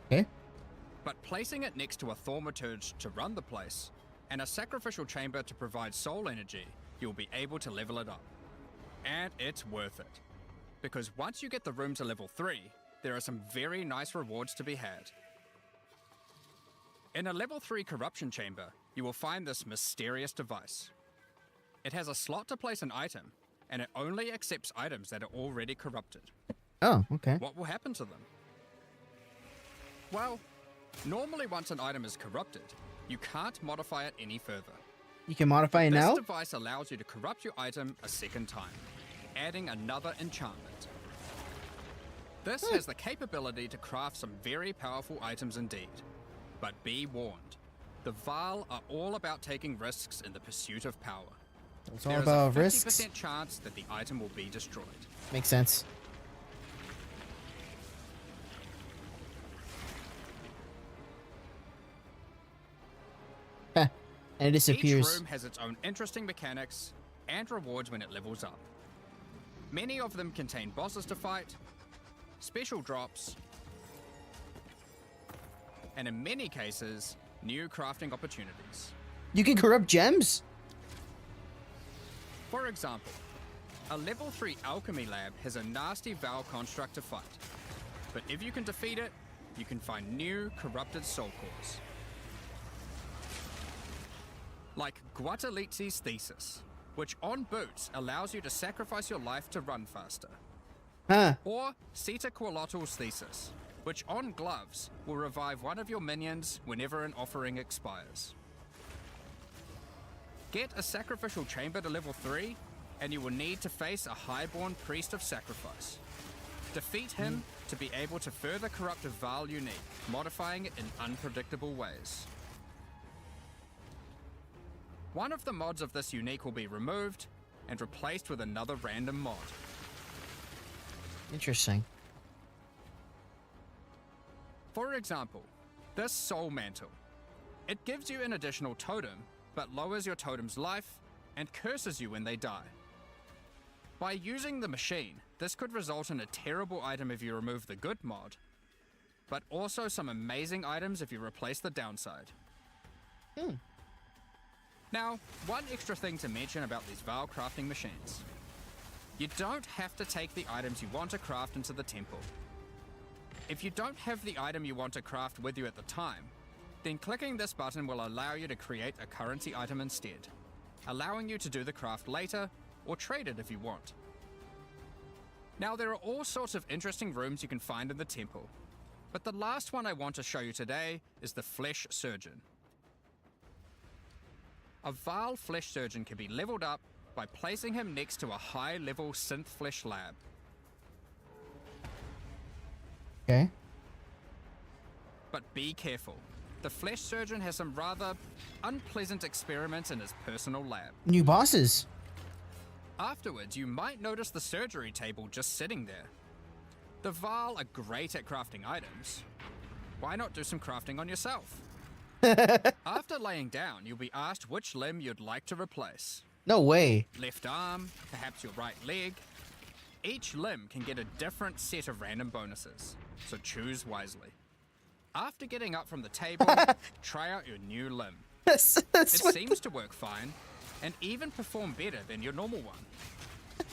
Okay. but placing it next to a thaumaturge to run the place and a sacrificial chamber to provide soul energy, you'll be able to level it up. And it's worth it. Because once you get the room to level 3, there are some very nice rewards to be had. In a level 3 corruption chamber, you will find this mysterious device. It has a slot to place an item, and it only accepts items that are already corrupted. Oh, okay. What will happen to them? Well, normally once an item is corrupted, you can't modify it any further. You can modify it now? This device allows you to corrupt your item a second time, adding another enchantment. This has the capability to craft some very powerful items indeed. But be warned, the Vaal are all about taking risks in the pursuit of power. It's all There about is a 50% risks. chance that the item will be destroyed. Makes sense. Heh. And it disappears. Each room has its own interesting mechanics and rewards when it levels up. Many of them contain bosses to fight, special drops, and in many cases, new crafting opportunities. You can corrupt gems? For example, a level 3 alchemy lab has a nasty Vaal construct to fight. But if you can defeat it, you can find new corrupted soul cores. Like Guatalitzi's Thesis, which on boots allows you to sacrifice your life to run faster. Huh. Or Sita Qualottl's Thesis, which on gloves will revive one of your minions whenever an offering expires. Get a sacrificial chamber to level 3, and you will need to face a highborn priest of sacrifice. Defeat him to be able to further corrupt a Vaal unique, modifying it in unpredictable ways. One of the mods of this unique will be removed and replaced with another random mod. Interesting. For example, this Soul Mantle. It gives you an additional totem, but lowers your totem's life and curses you when they die. By using the machine, this could result in a terrible item if you remove the good mod, but also some amazing items if you replace the downside. Now, one extra thing to mention about these Vaal crafting machines. You don't have to take the items you want to craft into the temple. If you don't have the item you want to craft with you at the time, then clicking this button will allow you to create a currency item instead, allowing you to do the craft later or trade it if you want. Now, there are all sorts of interesting rooms you can find in the temple, but the last one I want to show you today is the Flesh Surgeon. A Vaal Flesh Surgeon can be leveled up by placing him next to a high-level synth flesh lab. Okay. But be careful. The Flesh Surgeon has some rather unpleasant experiments in his personal lab. New bosses. Afterwards, you might notice the surgery table just sitting there. The Vaal are great at crafting items. Why not do some crafting on yourself? After laying down, you'll be asked which limb you'd like to replace. No way. Left arm, perhaps your right leg. Each limb can get a different set of random bonuses, so choose wisely. After getting up from the table, try out your new limb. It seems to work fine, and even perform better than your normal one.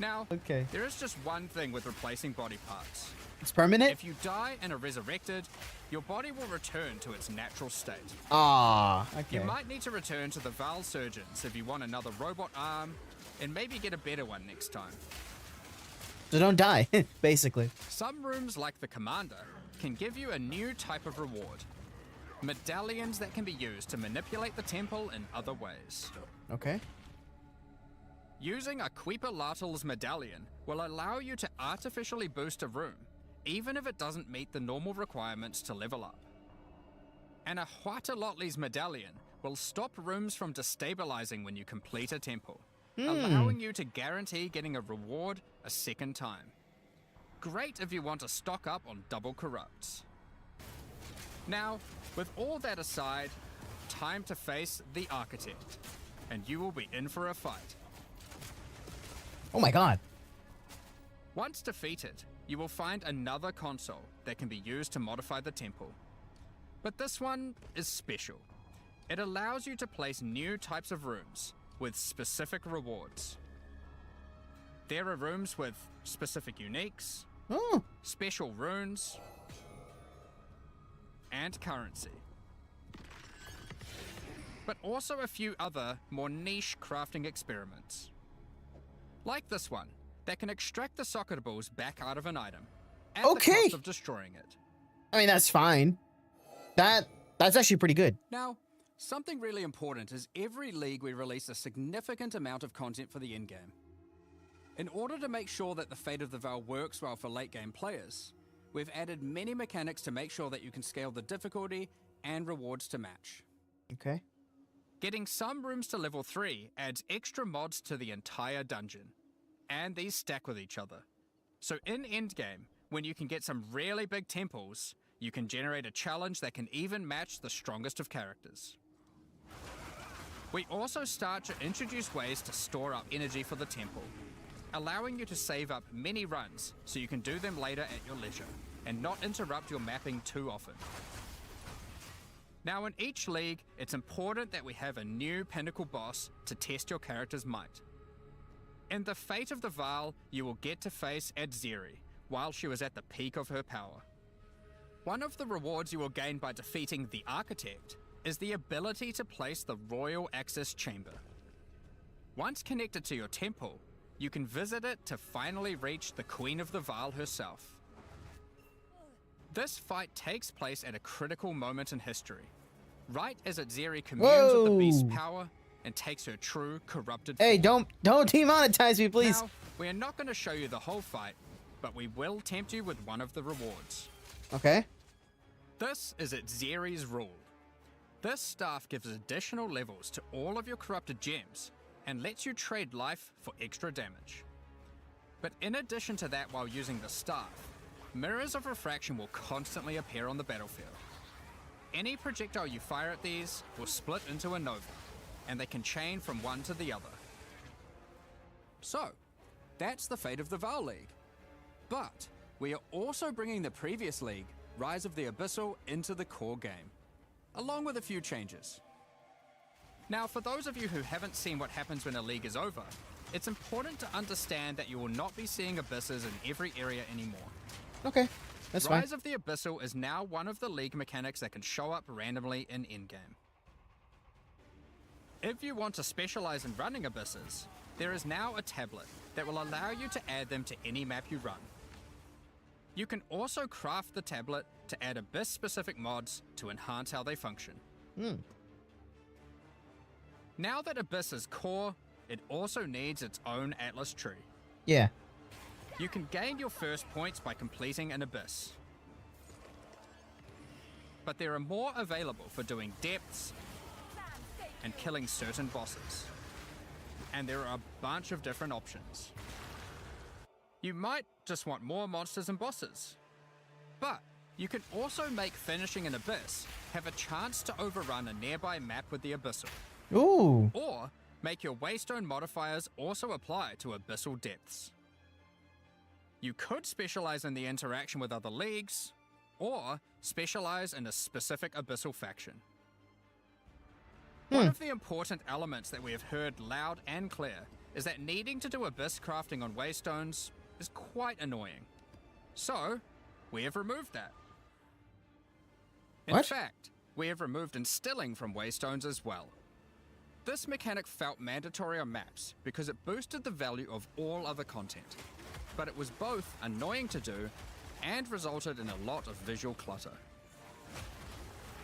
Now, Okay. there is just one thing with replacing body parts. It's permanent? If you die and are resurrected, your body will return to its natural state. Ah, okay. You might need to return to the Vaal Surgeons if you want another robot arm, and maybe get a better one next time. So don't die, basically. Some rooms, like the Commander, can give you a new type of reward. Medallions that can be used to manipulate the temple in other ways. Okay. Using a Queeper-Lartl's medallion will allow you to artificially boost a room, even if it doesn't meet the normal requirements to level up. And a Huatalotli's medallion will stop rooms from destabilizing when you complete a temple, allowing you to guarantee getting a reward a second time. Great if you want to stock up on double corrupts. Now, with all that aside, time to face the Architect, and you will be in for a fight. Oh my god. Once defeated, you will find another console that can be used to modify the temple. But this one is special. It allows you to place new types of rooms with specific rewards. There are rooms with specific uniques, Oh, special runes, and currency. But also a few other, more niche crafting experiments. Like this one, that can extract the socketables back out of an item at the Okay. cost of destroying it. I mean, that's fine. That's actually pretty good. Now, something really important is every league we release a significant amount of content for the in-game. In order to make sure that the Fate of the Veil works well for late-game players, we've added many mechanics to make sure that you can scale the difficulty and rewards to match. Okay. Getting some rooms to level 3 adds extra mods to the entire dungeon, and these stack with each other. So in endgame, when you can get some really big temples, you can generate a challenge that can even match the strongest of characters. We also start to introduce ways to store up energy for the temple, allowing you to save up many runs so you can do them later at your leisure, and not interrupt your mapping too often. Now in each league, it's important that we have a new pinnacle boss to test your character's might. In the Fate of the Veil, you will get to face Adzeri while she was at the peak of her power. One of the rewards you will gain by defeating the Architect is the ability to place the Royal Access Chamber. Once connected to your temple, you can visit it to finally reach the Queen of the Veil herself. This fight takes place at a critical moment in history, right as Adzeri communes with the beast's power and takes her true corrupted Hey, form. don't demonetize me, please. Now, we are not going to show you the whole fight, but we will tempt you with one of the rewards. Okay. This is Adzeri's rule. This staff gives additional levels to all of your corrupted gems and lets you trade life for extra damage. But in addition to that, while using the staff, mirrors of refraction will constantly appear on the battlefield. Any projectile you fire at these will split into a nova, and they can chain from one to the other. So, that's the Fate of the Veil League. But we are also bringing the previous league, Rise of the Abyssal, into the core game, along with a few changes. Now, for those of you who haven't seen what happens when a league is over, it's important to understand that you will not be seeing abysses in every area anymore. Okay. That's fine. Rise of the Abyssal is now one of the league mechanics that can show up randomly in endgame. If you want to specialize in running abysses, there is now a tablet that will allow you to add them to any map you run. You can also craft the tablet to add abyss-specific mods to enhance how they function. Now that Abyss is core, it also needs its own Atlas tree. Yeah. You can gain your first points by completing an Abyss. But there are more available for doing depths and killing certain bosses. And there are a bunch of different options. You might just want more monsters and bosses. But you can also make finishing an Abyss have a chance to overrun a nearby map with the Abyssal. Ooh. Or make your Waystone modifiers also apply to Abyssal depths. You could specialize in the interaction with other leagues, or specialize in a specific Abyssal faction. One of the important elements that we have heard loud and clear is that needing to do Abyss crafting on Waystones is quite annoying. So, we have removed that. In What? fact, we have removed instilling from Waystones as well. This mechanic felt mandatory on maps because it boosted the value of all other content, but it was both annoying to do and resulted in a lot of visual clutter.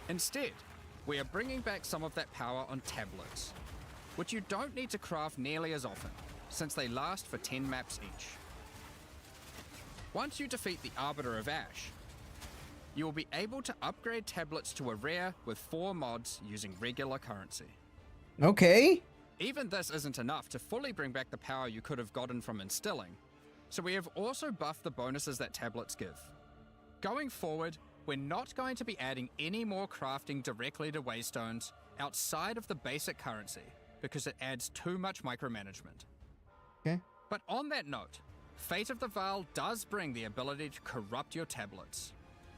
Instead, we are bringing back some of that power on tablets, which you don't need to craft nearly as often, since they last for 10 maps each. Once you defeat the Arbiter of Ash, you will be able to upgrade tablets to a rare with 4 mods using regular currency. Okay. Even this isn't enough to fully bring back the power you could have gotten from instilling, so we have also buffed the bonuses that tablets give. Going forward, we're not going to be adding any more crafting directly to Waystones outside of the basic currency, because it adds too much micromanagement. Okay. But on that note, Fate of the Veil does bring the ability to corrupt your tablets,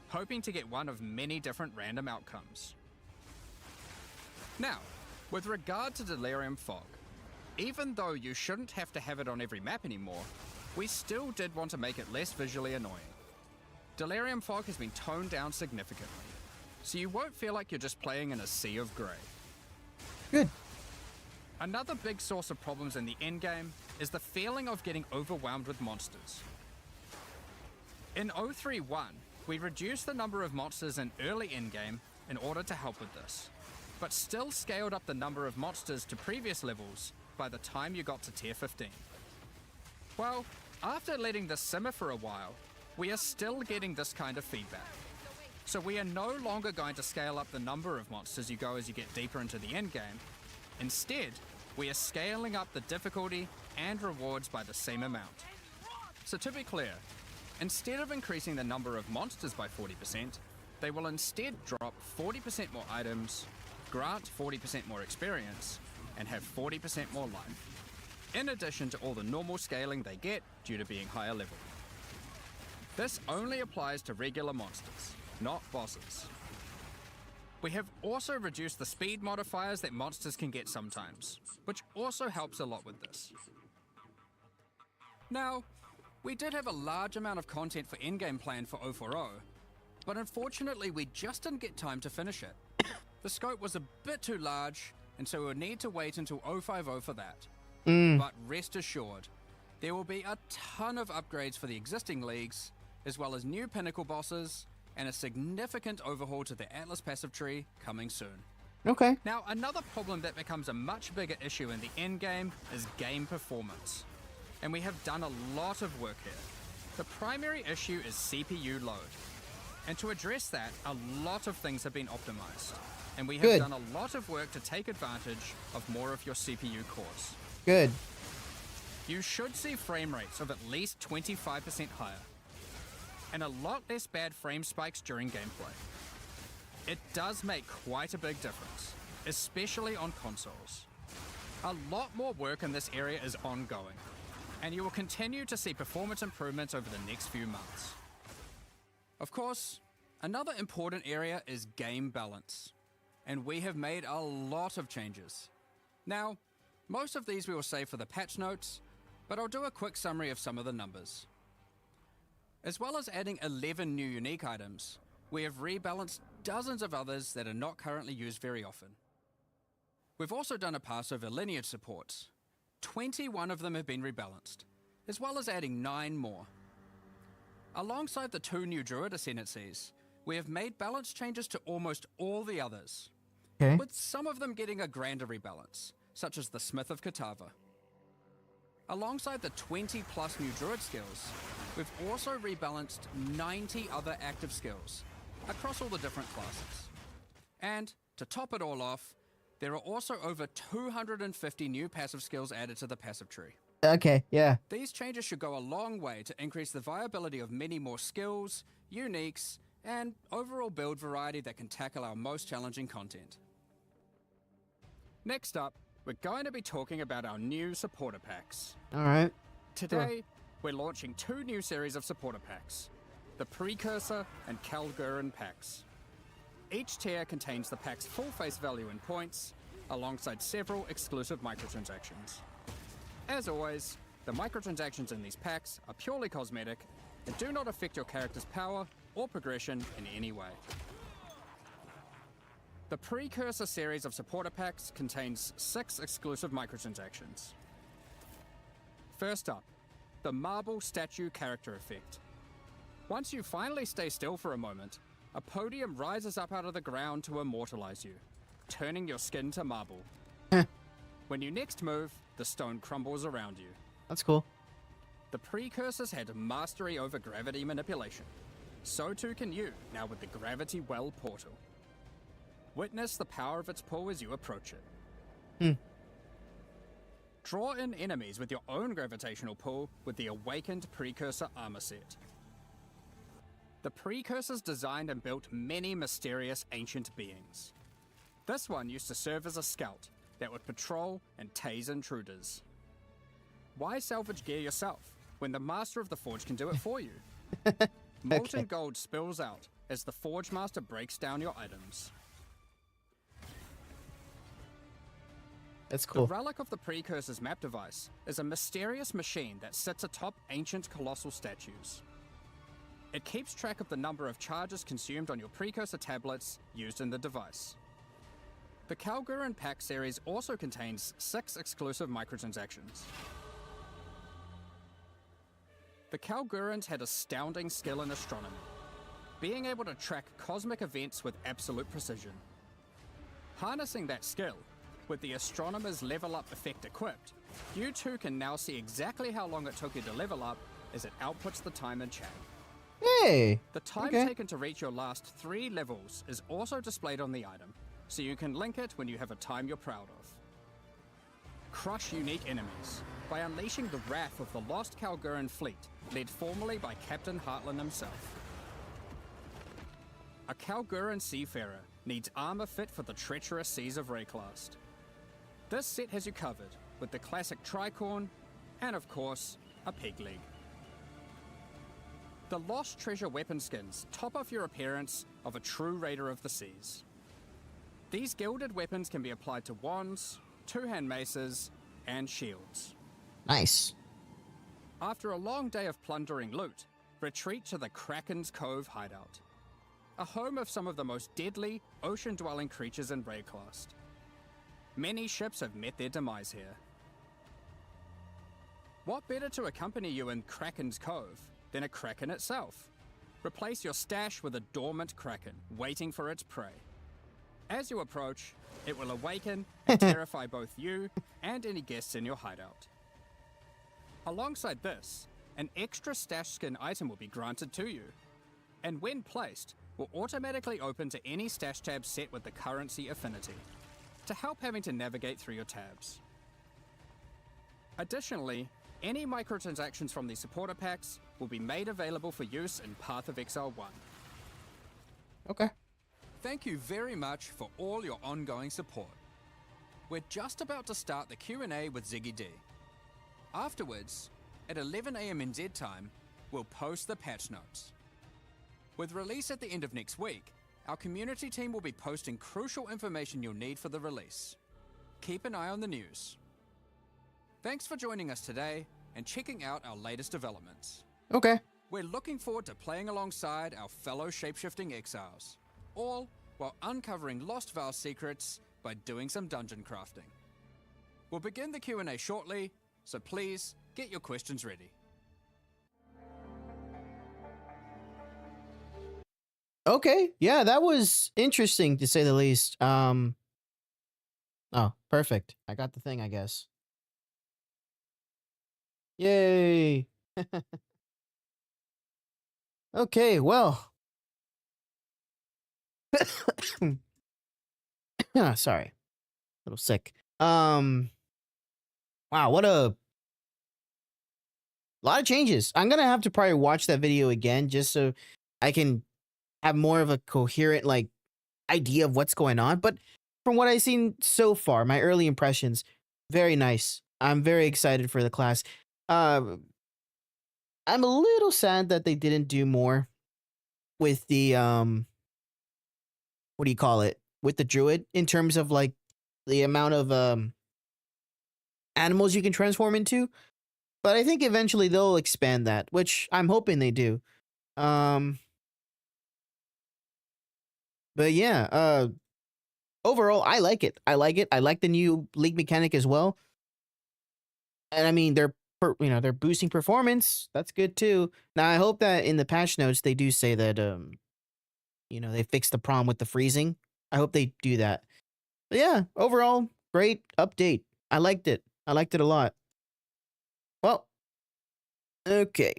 hoping to get one of many different random outcomes. Now, with regard to Delirium Fog, even though you shouldn't have to have it on every map anymore, we still did want to make it less visually annoying. Delirium Fog has been toned down significantly, so you won't feel like you're just playing in a sea of grey. Good. Another big source of problems in the endgame is the feeling of getting overwhelmed with monsters. In 031, we reduced the number of monsters in early endgame in order to help with this, but still scaled up the number of monsters to previous levels by the time you got to tier 15. Well, after letting this simmer for a while, we are still getting this kind of feedback. So we are no longer going to scale up the number of monsters you go as you get deeper into the endgame. Instead, we are scaling up the difficulty and rewards by the same amount. So to be clear, instead of increasing the number of monsters by 40%, they will instead drop 40% more items, grant 40% more experience, and have 40% more life, in addition to all the normal scaling they get due to being higher level. This only applies to regular monsters, not bosses. We have also reduced the speed modifiers that monsters can get sometimes, which also helps a lot with this. Now, we did have a large amount of content for endgame planned for 040, but unfortunately we just didn't get time to finish it. The scope was a bit too large, and so we would need to wait until 050 for that. But rest assured, there will be a ton of upgrades for the existing leagues, as well as new pinnacle bosses, and a significant overhaul to the Atlas passive tree coming soon. Okay. Now, another problem that becomes a much bigger issue in the endgame is game performance. And we have done a lot of work here. The primary issue is CPU load. And to address that, a lot of things have been optimized. And we have done a lot of work to take advantage of more of your CPU cores. Good. You should see frame rates of at least 25% higher, and a lot less bad frame spikes during gameplay. It does make quite a big difference, especially on consoles. A lot more work in this area is ongoing, and you will continue to see performance improvements over the next few months. Of course, another important area is game balance, and we have made a lot of changes. Now, most of these we will save for the patch notes, but I'll do a quick summary of some of the numbers. As well as adding 11 new unique items, we have rebalanced dozens of others that are not currently used very often. We've also done a pass over lineage supports. 21 of them have been rebalanced, as well as adding 9 more. Alongside the 2 new Druid ascendancies, we have made balance changes to almost all the others, with some of them getting a grander rebalance, such as the Smith of Katava. Alongside the 20 plus new Druid skills, we've also rebalanced 90 other active skills across all the different classes. And to top it all off, there are also over 250 new passive skills added to the passive tree. Okay, yeah. These changes should go a long way to increase the viability of many more skills, uniques, and overall build variety that can tackle our most challenging content. Next up, we're going to be talking about our new supporter packs. All right. Today, we're launching 2 new series of supporter packs, the Precursor and Kalgurin packs. Each tier contains the pack's full face value in points, alongside several exclusive microtransactions. As always, the microtransactions in these packs are purely cosmetic and do not affect your character's power or progression in any way. The Precursor series of supporter packs contains 6 exclusive microtransactions. First up, the Marble Statue Character Effect. Once you finally stay still for a moment, a podium rises up out of the ground to immortalize you, turning your skin to marble. When you next move, the stone crumbles around you. That's cool. The Precursors had mastery over gravity manipulation. So too can you, now with the Gravity Well portal. Witness the power of its pull as you approach it. Draw in enemies with your own gravitational pull with the Awakened Precursor armor set. The Precursors designed and built many mysterious ancient beings. This one used to serve as a scout that would patrol and tase intruders. Why salvage gear yourself when the Master of the Forge can do it for you? Molten gold spills out as the Forge Master breaks down your items. That's The cool. Relic of the Precursor's map device is a mysterious machine that sits atop ancient colossal statues. It keeps track of the number of charges consumed on your Precursor tablets used in the device. The Kalguran Pack series also contains 6 exclusive microtransactions. The Kalgurans had astounding skill in astronomy, being able to track cosmic events with absolute precision. Harnessing that skill, with the Astronomer's level up effect equipped, you too can now see exactly how long it took you to level up as it outputs the time in chat. Hey. The time Okay. taken to reach your last 3 levels is also displayed on the item, so you can link it when you have a time you're proud of. Crush unique enemies by unleashing the wrath of the lost Kalguran fleet, led formerly by Captain Heartland himself. A Kalguran seafarer needs armor fit for the treacherous seas of Rayclast. This set has you covered with the classic tricorn and, of course, a peg leg. The Lost Treasure weapon skins top off your appearance of a true raider of the seas. These gilded weapons can be applied to wands, two-hand maces, and shields. Nice. After a long day of plundering loot, retreat to the Kraken's Cove hideout, a home of some of the most deadly ocean-dwelling creatures in Rayclast. Many ships have met their demise here. What better to accompany you in Kraken's Cove than a kraken itself? Replace your stash with a dormant kraken, waiting for its prey. As you approach, it will awaken and terrify both you and any guests in your hideout. Alongside this, an extra stash skin item will be granted to you, and when placed, will automatically open to any stash tab set with the currency affinity, to help having to navigate through your tabs. Additionally, any microtransactions from the supporter packs will be made available for use in Path of Exile 1. Okay. Thank you very much for all your ongoing support. We're just about to start the Q&A with Ziggy D. Afterwards, at 11 AM NZ time, we'll post the patch notes. With release at the end of next week, our community team will be posting crucial information you'll need for the release. Keep an eye on the news. Thanks for joining us today and checking out our latest developments. Okay. We're looking forward to playing alongside our fellow shapeshifting exiles, all while uncovering Lost Val secrets by doing some dungeon crafting. We'll begin the Q&A shortly, so please get your questions ready. Okay. Yeah, that was interesting to say the least. Oh, perfect. I got the thing, I guess. Yay. Okay, well. Sorry. A little sick. Wow, what a lot of changes. I'm gonna have to probably watch that video again just so I can have more of a coherent like idea of what's going on. But from what I've seen so far, my early impressions, very nice. I'm very excited for the class. I'm a little sad that they didn't do more with the what do you call it? With the druid in terms of like the amount of animals you can transform into. But I think eventually they'll expand that, which I'm hoping they do. But yeah, overall I like it. I like it. I like the new league mechanic as well. And I mean they're boosting performance. That's good too. Now I hope that in the patch notes they do say that they fixed the problem with the freezing. I hope they do that. But yeah, overall great update. I liked it. I liked it a lot. Well, okay.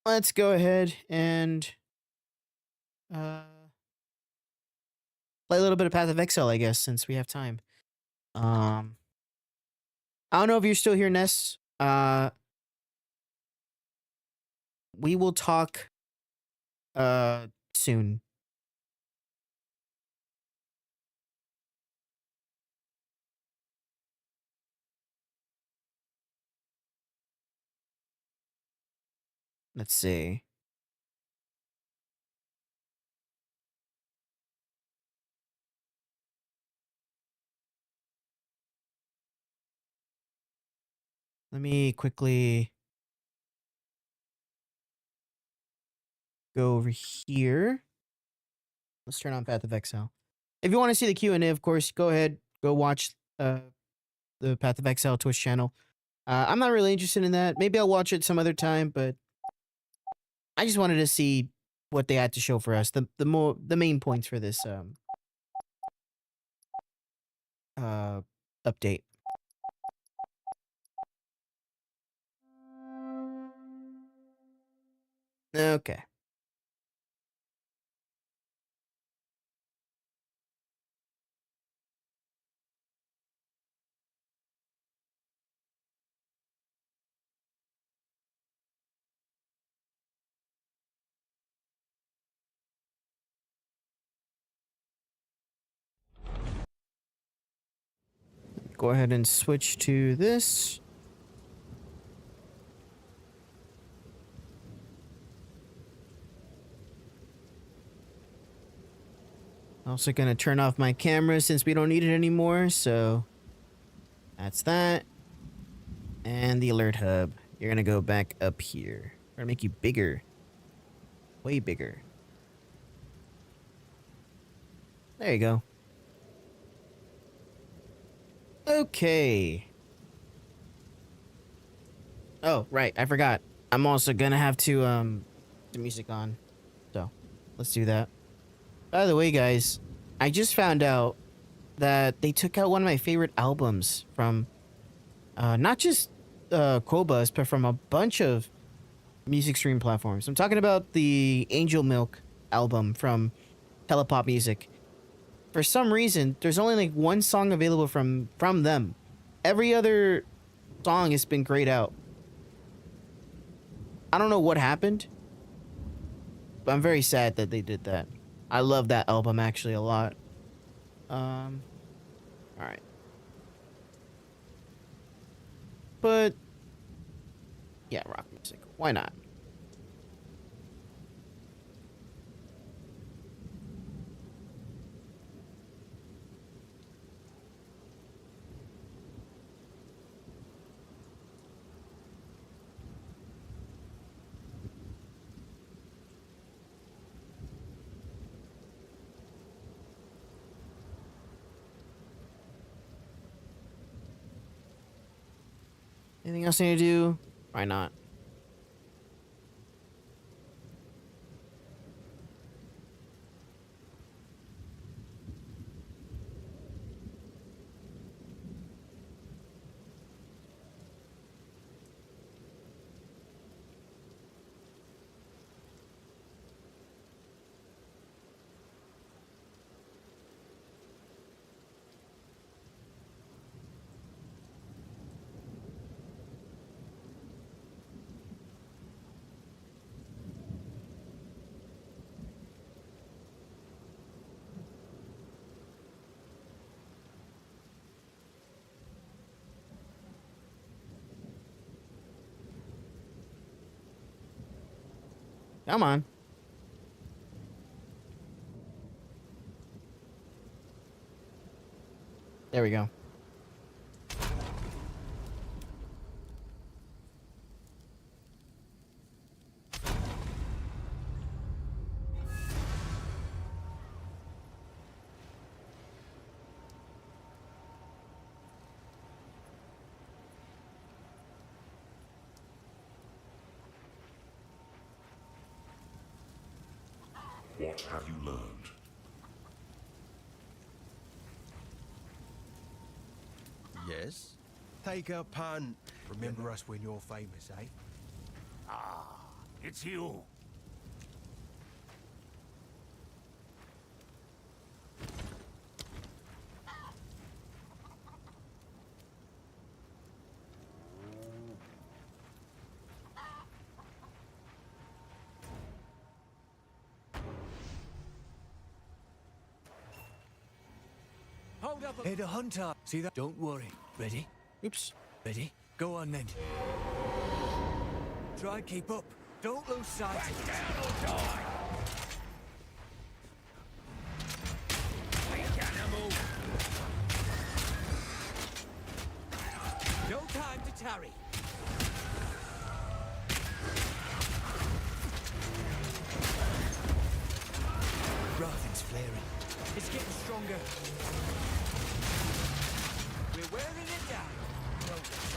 Let's go ahead and play a little bit of Path of Exile, I guess, since we have time. I don't know if you're still here, Ness. We will talk soon. Let's see. Let me quickly go over here. Let's turn on Path of Exile. If you want to see the Q&A, of course, go ahead. Go watch the Path of Exile Twitch channel. I'm not really interested in that. Maybe I'll watch it some other time, but I just wanted to see what they had to show for us. The main points for this update. Okay. Go ahead and switch to this. Also gonna turn off my camera since we don't need it anymore, so that's that. And the alert hub. You're gonna go back up here. We're gonna make you bigger. Way bigger. There you go. Okay. Oh, right, I forgot. I'm also gonna have to the music on. So, let's do that. By the way, guys, I just found out that they took out one of my favorite albums from not just Kobus, but from a bunch of music stream platforms. I'm talking about the Angel Milk album from Telepop Music. For some reason, there's only like one song available from them. Every other song has been grayed out. I don't know what happened, but I'm very sad that they did that. I love that album actually a lot. All right. But yeah, rock music. Why not? Anything else I need to do? Why not? Come on. There we go. What have you learned? Yes? Take a punt. Remember us when you're famous, eh? It's you. Hold up. Hey, the hunter. See that? Don't worry. Ready? Oops. Ready? Go on then. Try and keep up. Don't lose sight. No time to tarry. Wrathing's flaring. It's getting stronger. We're wearing it down. Progress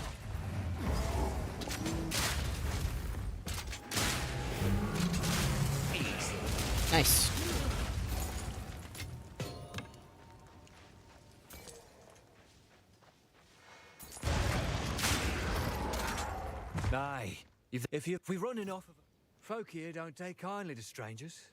on. Nice. Nay, if we're running off of folk here don't take kindly to strangers.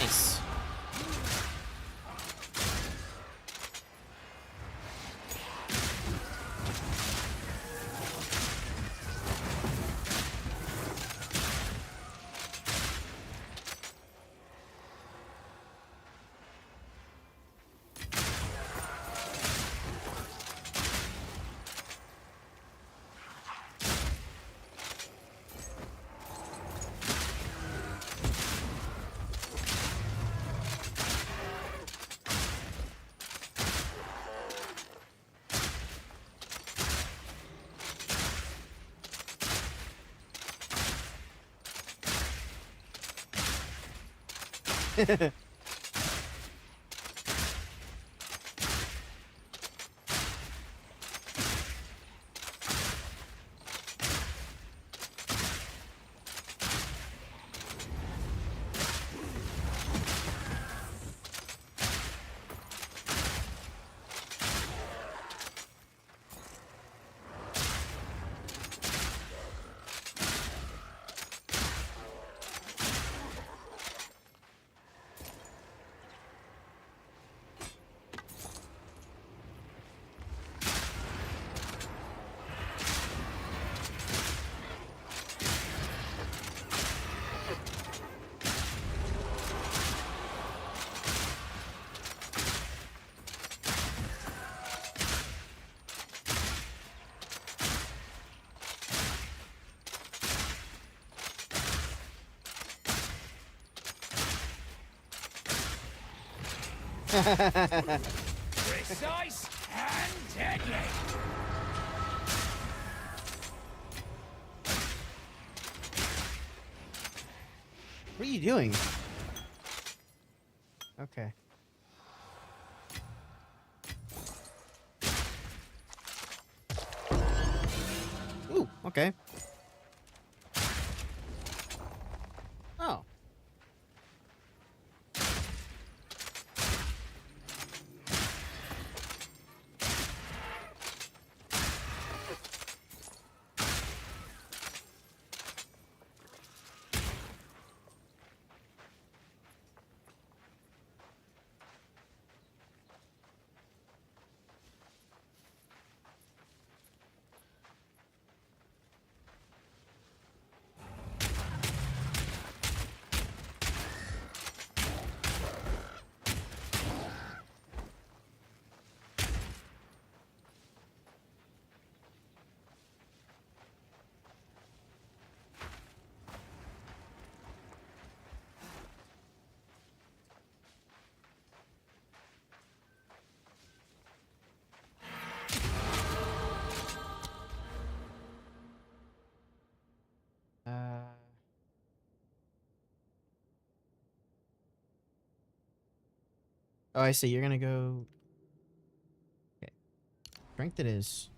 Nice. Precise and deadly. What are you doing? Okay. Ooh, okay. Oh. Oh, I see. You're gonna go. Okay. Strength it is.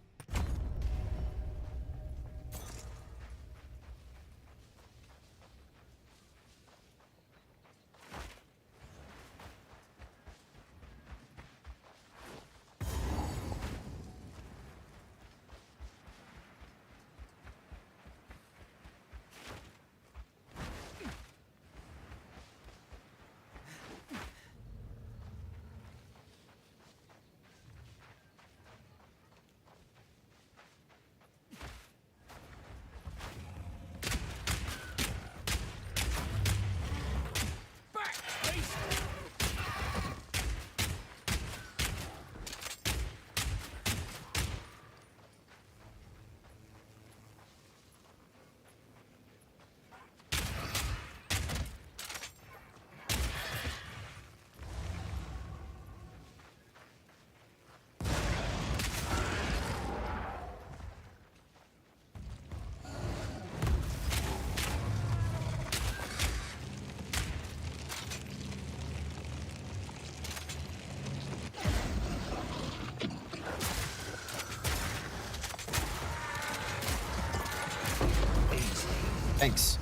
Thanks.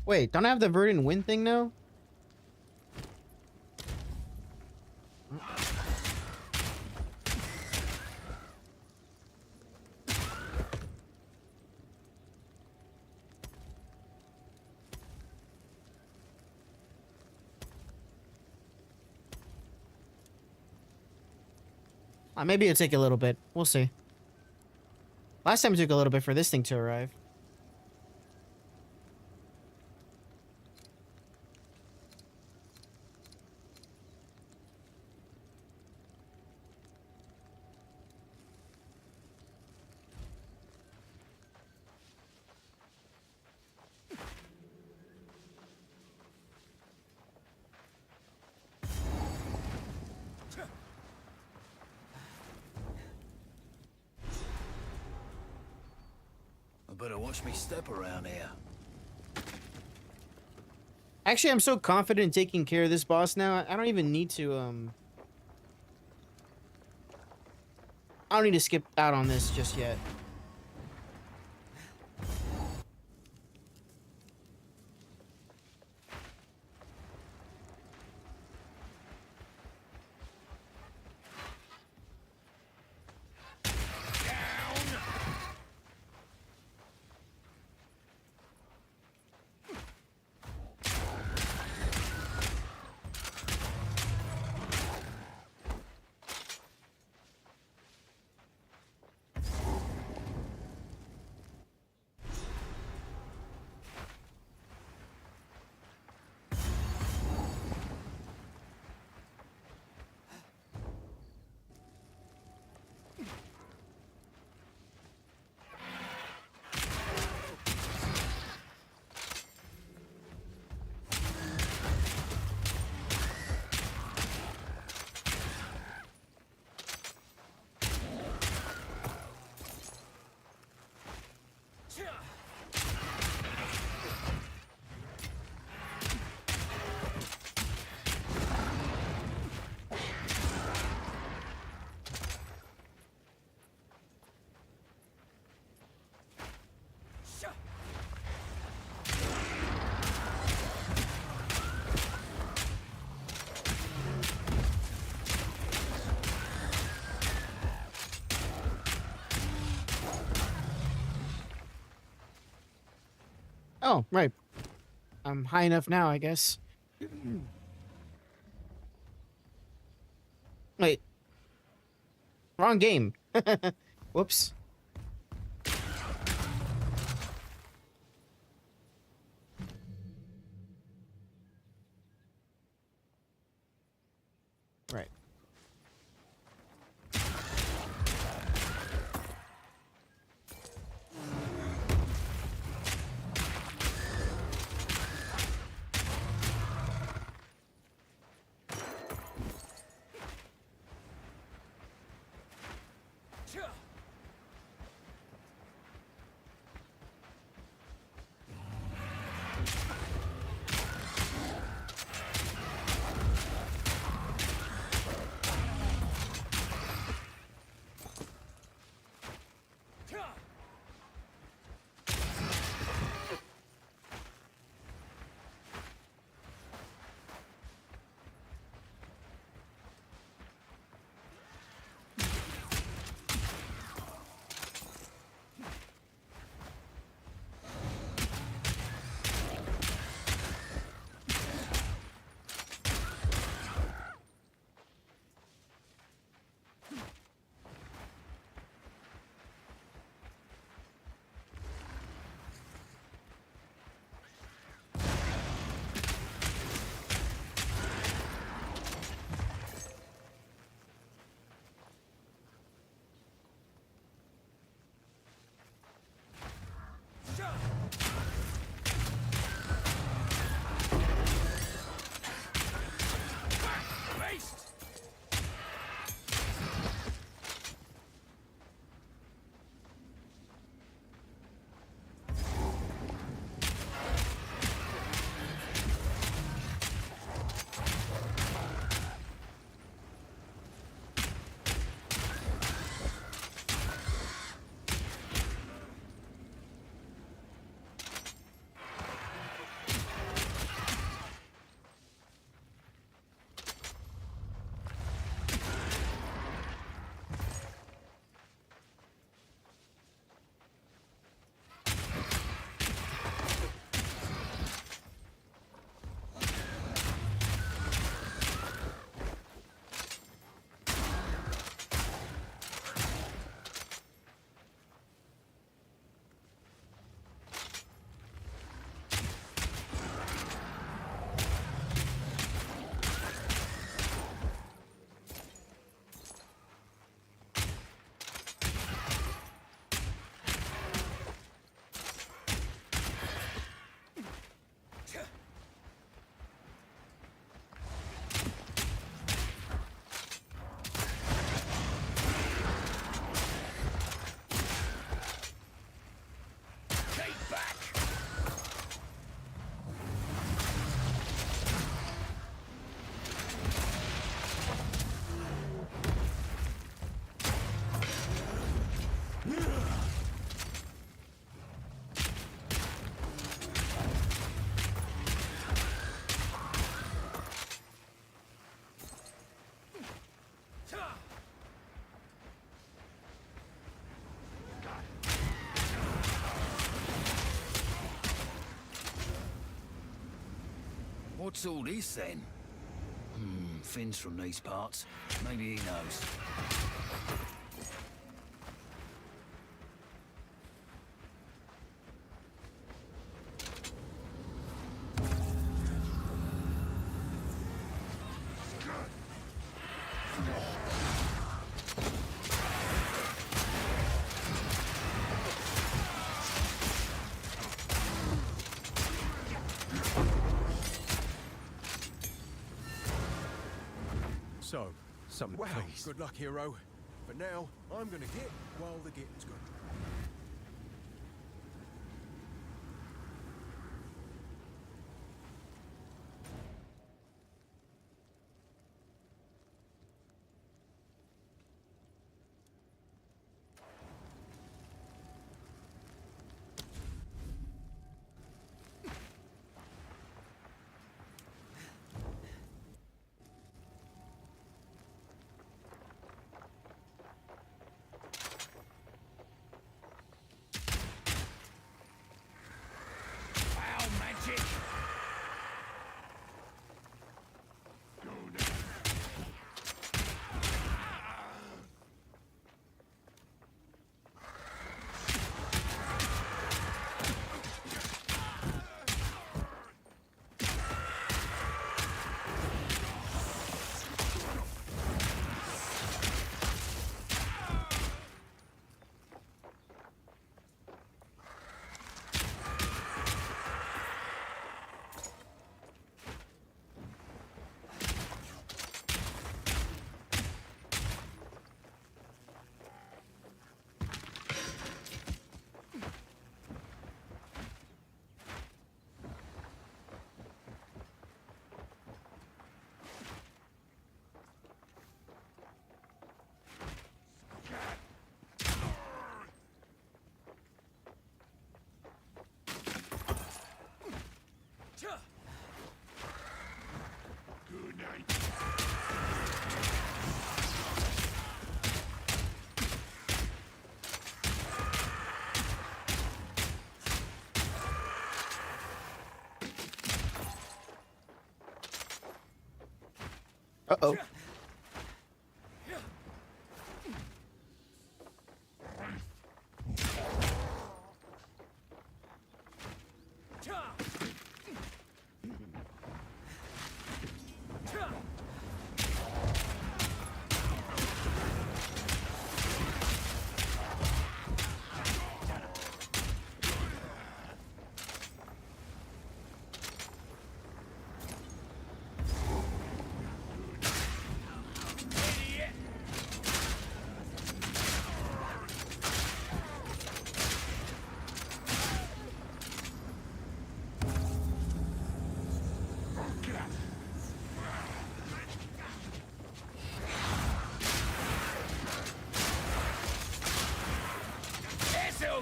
Wait, don't I have the verdant wind thing now? Maybe it'll take a little bit. We'll see. Last time it took a little bit for this thing to arrive. I better watch me step around here. Actually, I'm so confident in taking care of this boss now. I don't even need to, I don't need to skip out on this just yet. Oh, right. I'm high enough now, I guess. Wait. Wrong game. Whoops. Right. What's all this then? Finn's from these parts. Maybe he knows. So, some wow, good luck, hero. But now, I'm gonna get while the getting's good. Uh-oh.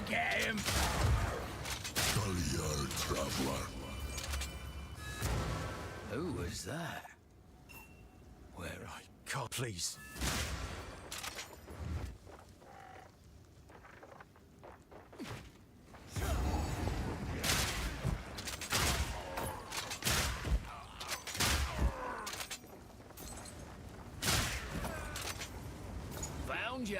Get him! Traveler. Who was that? Where I can't, please. found ya?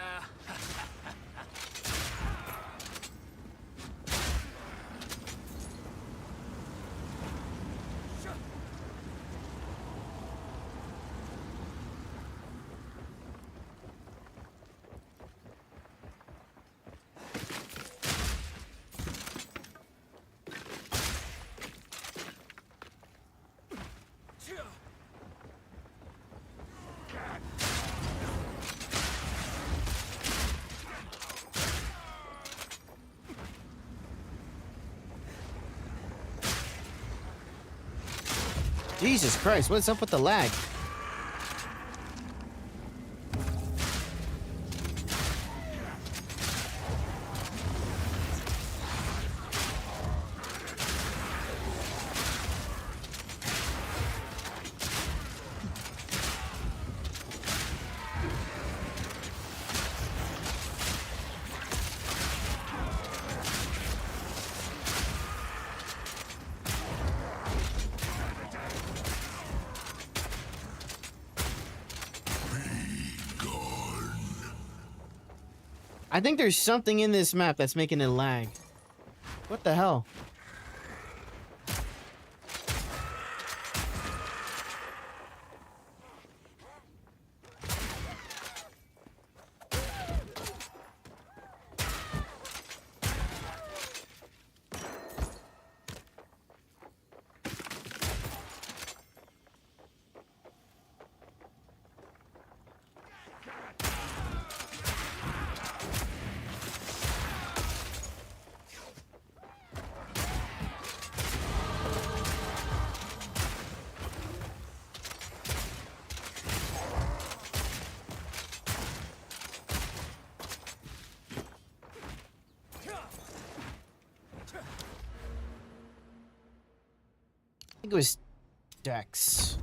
Jesus Christ, what's up with the lag? I think there's something in this map that's making it lag. What the hell? I think it was Dex.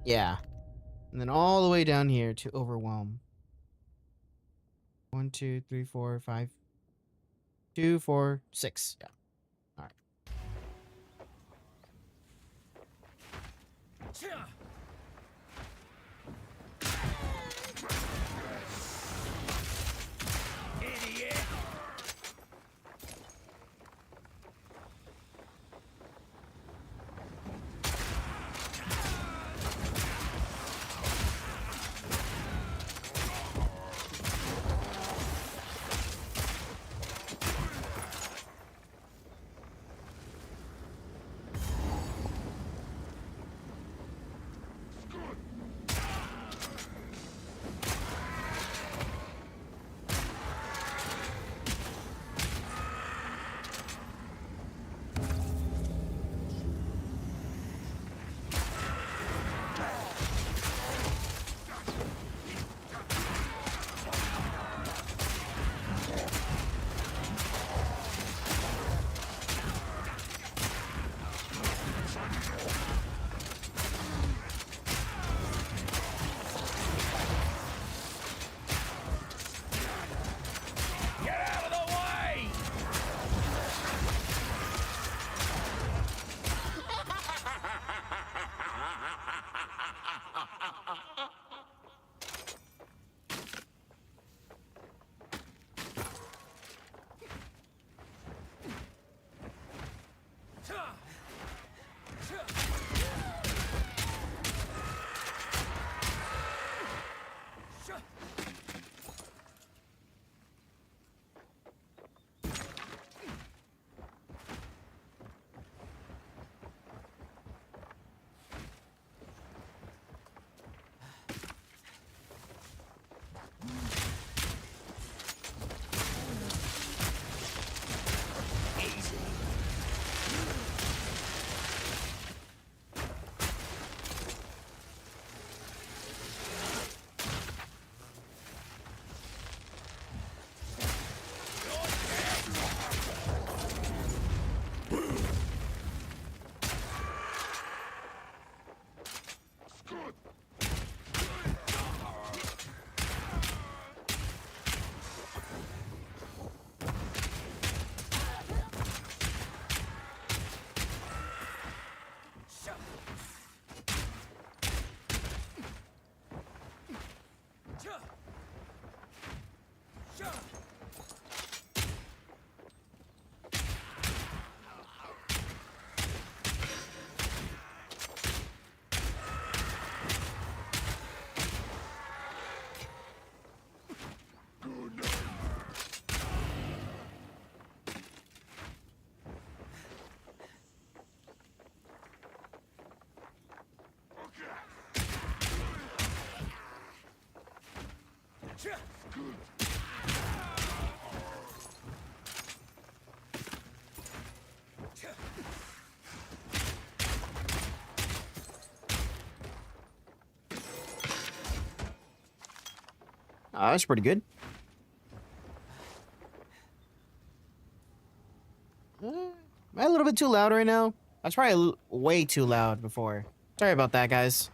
Yeah. And then all the way down here to Overwhelm. 1, 2, 3, 4, 5. 2, 4, 6. Yeah. All right. Oh, that's pretty good. Am I a little bit too loud right now? I was probably way too loud before. Sorry about that, guys.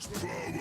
Not today!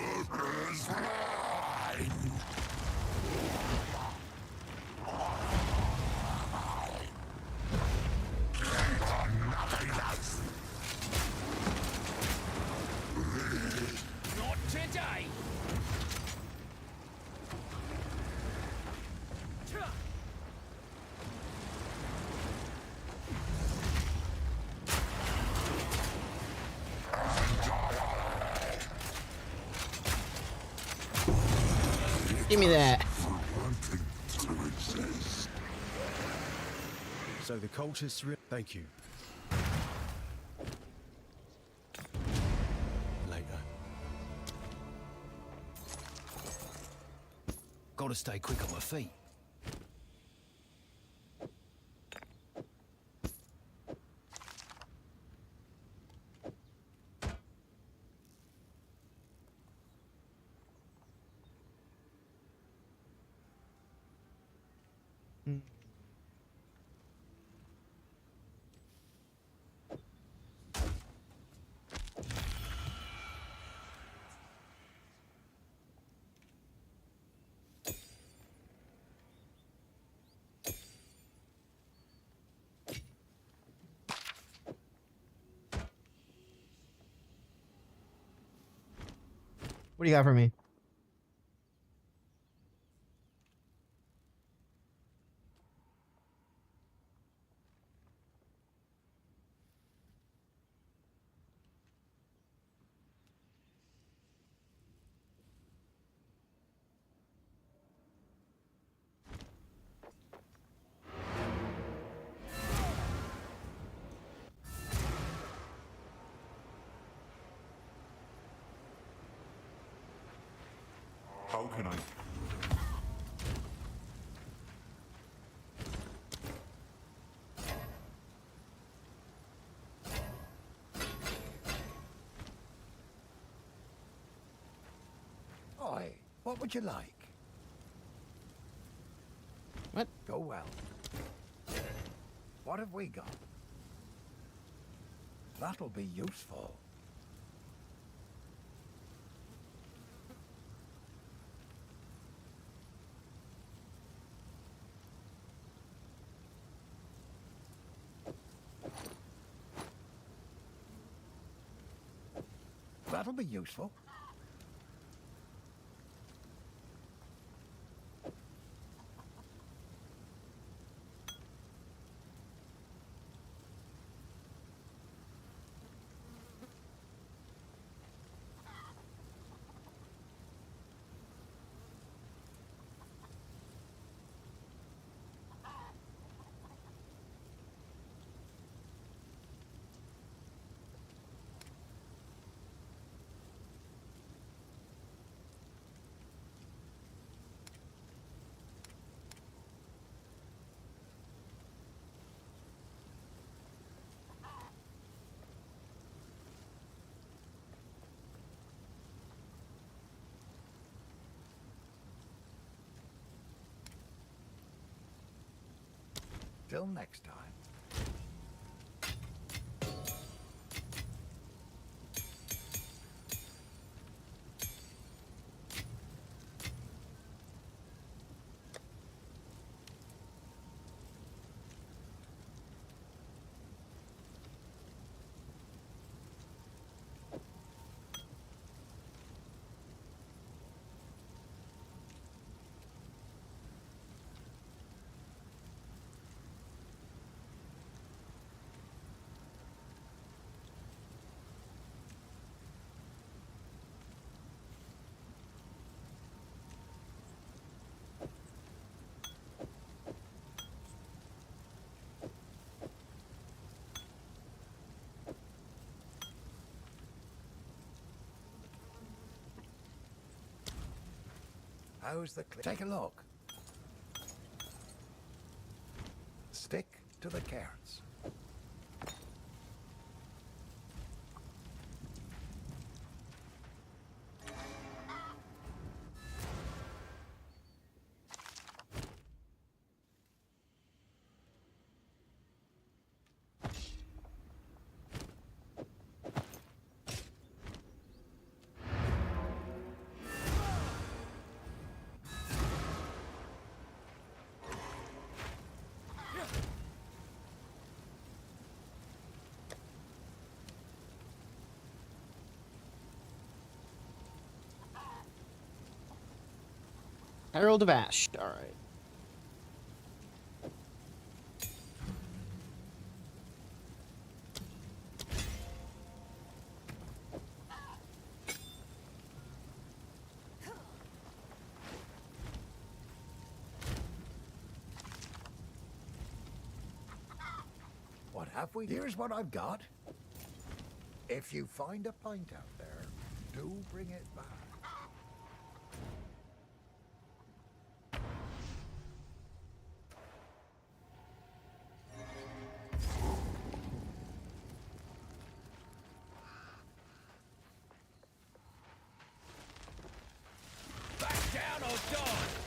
Give me that. So the cultists. Thank you. Later. Gotta stay quick on my feet. What do you got for me? How can I? Oi, what would you like? What? Go well. What have we got? That'll be useful. That'll be useful. Till next time. How's the Take a look. Stick to the carrots. Herald of Ash. All right. What have we? Here's what I've got. If you find a pint out there, do bring it back. Back down or die!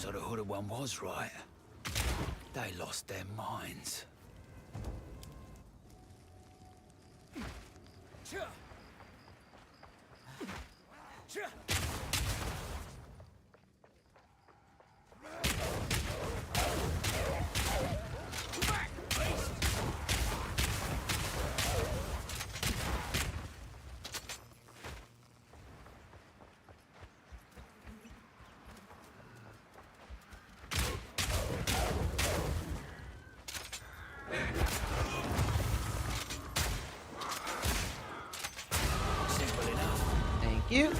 So the hooded one was right. They lost their minds. Thank you.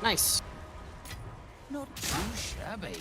Nice. Not too shabby.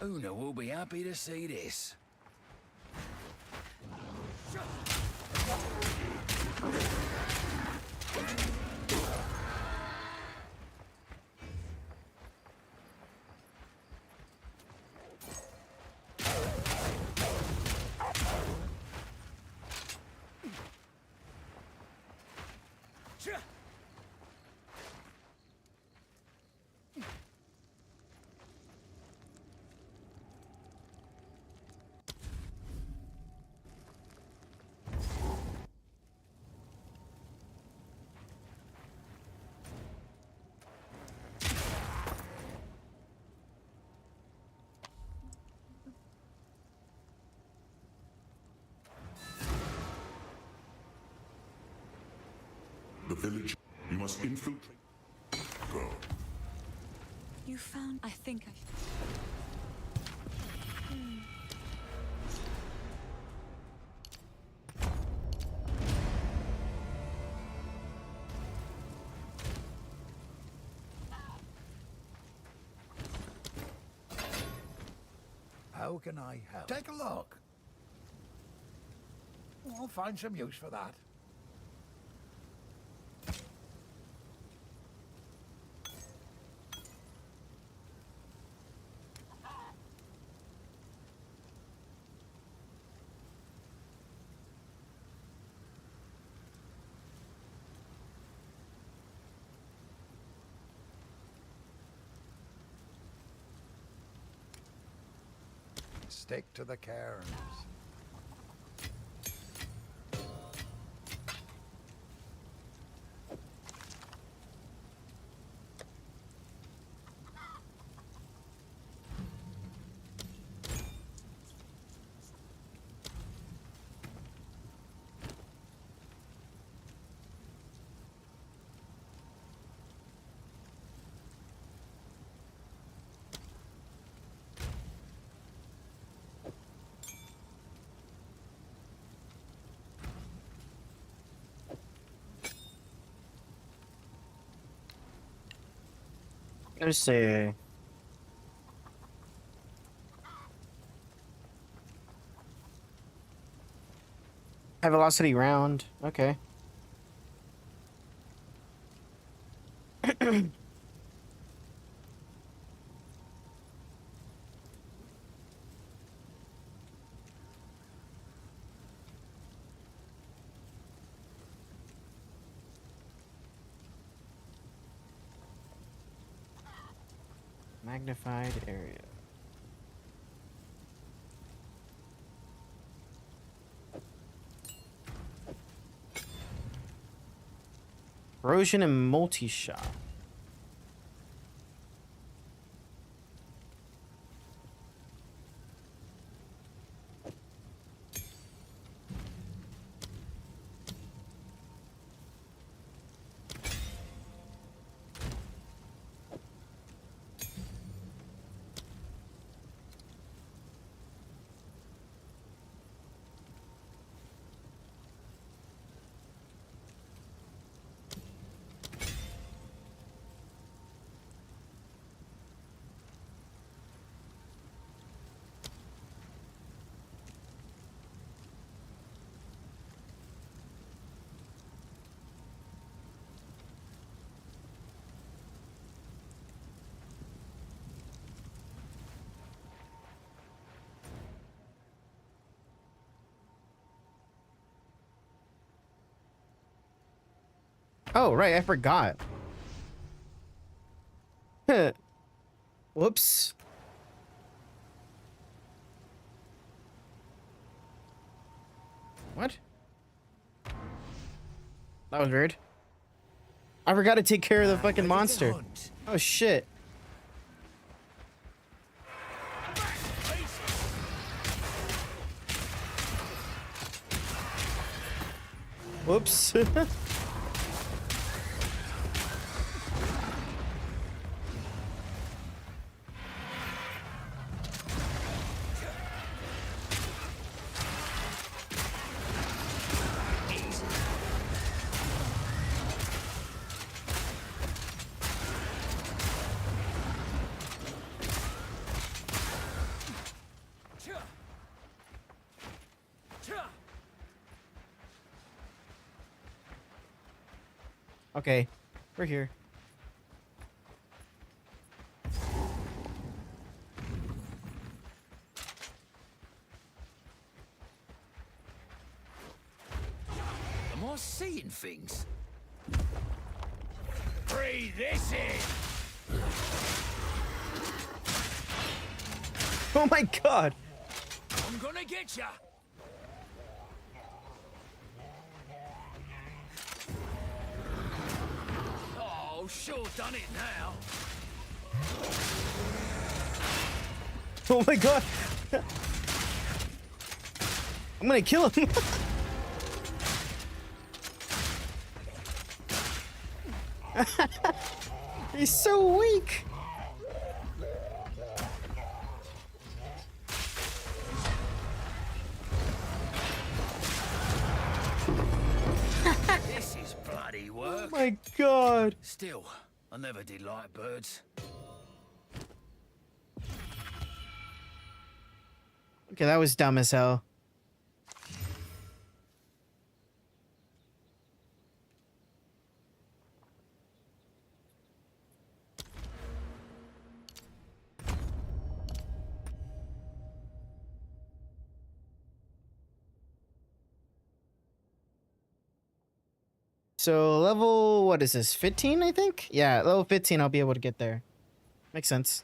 Una will be happy to see this. The village. You must infiltrate. Go. You found... I think I... How can I help? Take a look. I'll find some use for that. Stick to the cairns. Let's see. High velocity round. Okay. Magnified area. Corrosion and multi-shot. Oh, right, I forgot. Whoops. What? That was weird. I forgot to take care of the fucking monster. Oh, shit. Whoops. Okay, we're here. Am I seeing things? Breathe this in. Oh my god! I'm gonna get ya! Oh, sure done it now. Oh my god! I'm gonna kill him! He's so weak. This is bloody work. Oh my god. Still, I never did like birds. Okay, that was dumb as hell. So level, what is this, 15, I think? Yeah, level 15, I'll be able to get there. Makes sense.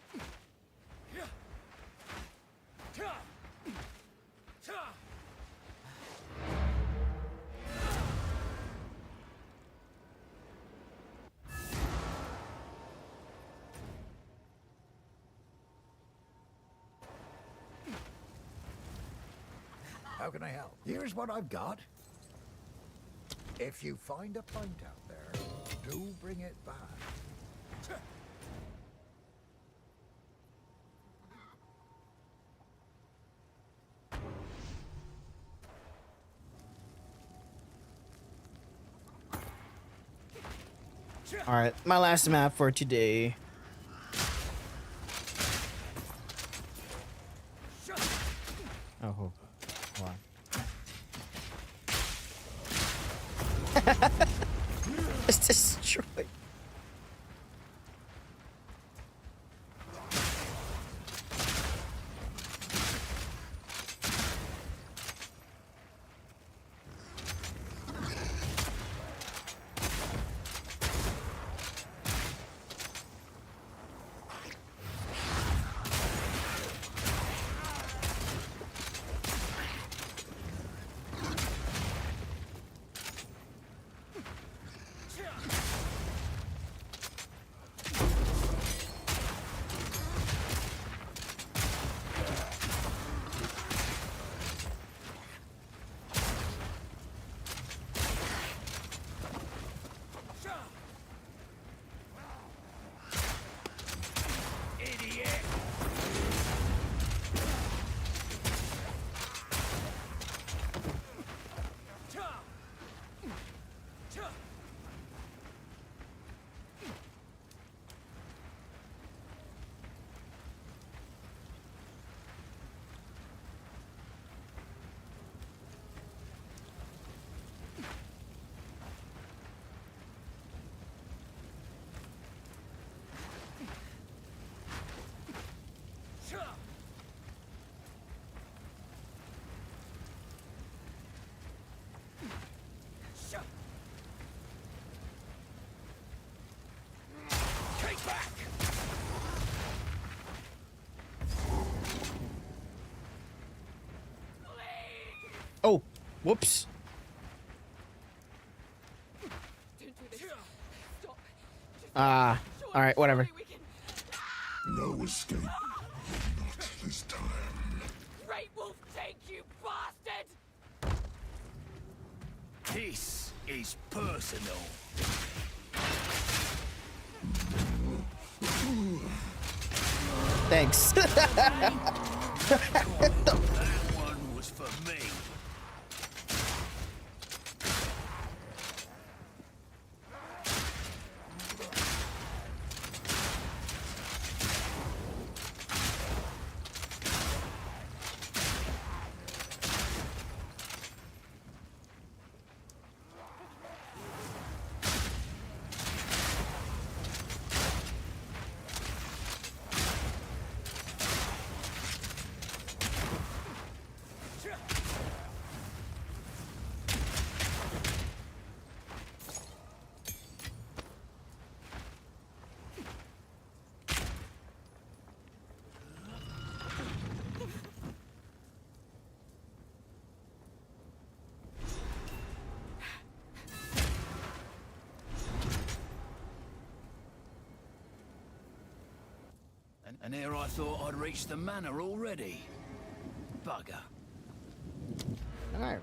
How can I help? Here's what I've got. If you find a pint out there, do bring it back. All right, my last map for today. Oh, hold on. It's destroyed. Oh, whoops. All right, whatever. No escape. Not this time. Great Wolf, take you bastard! This is personal. Thanks. That one was for me. And here I thought I'd reached the manor already. Bugger. All right.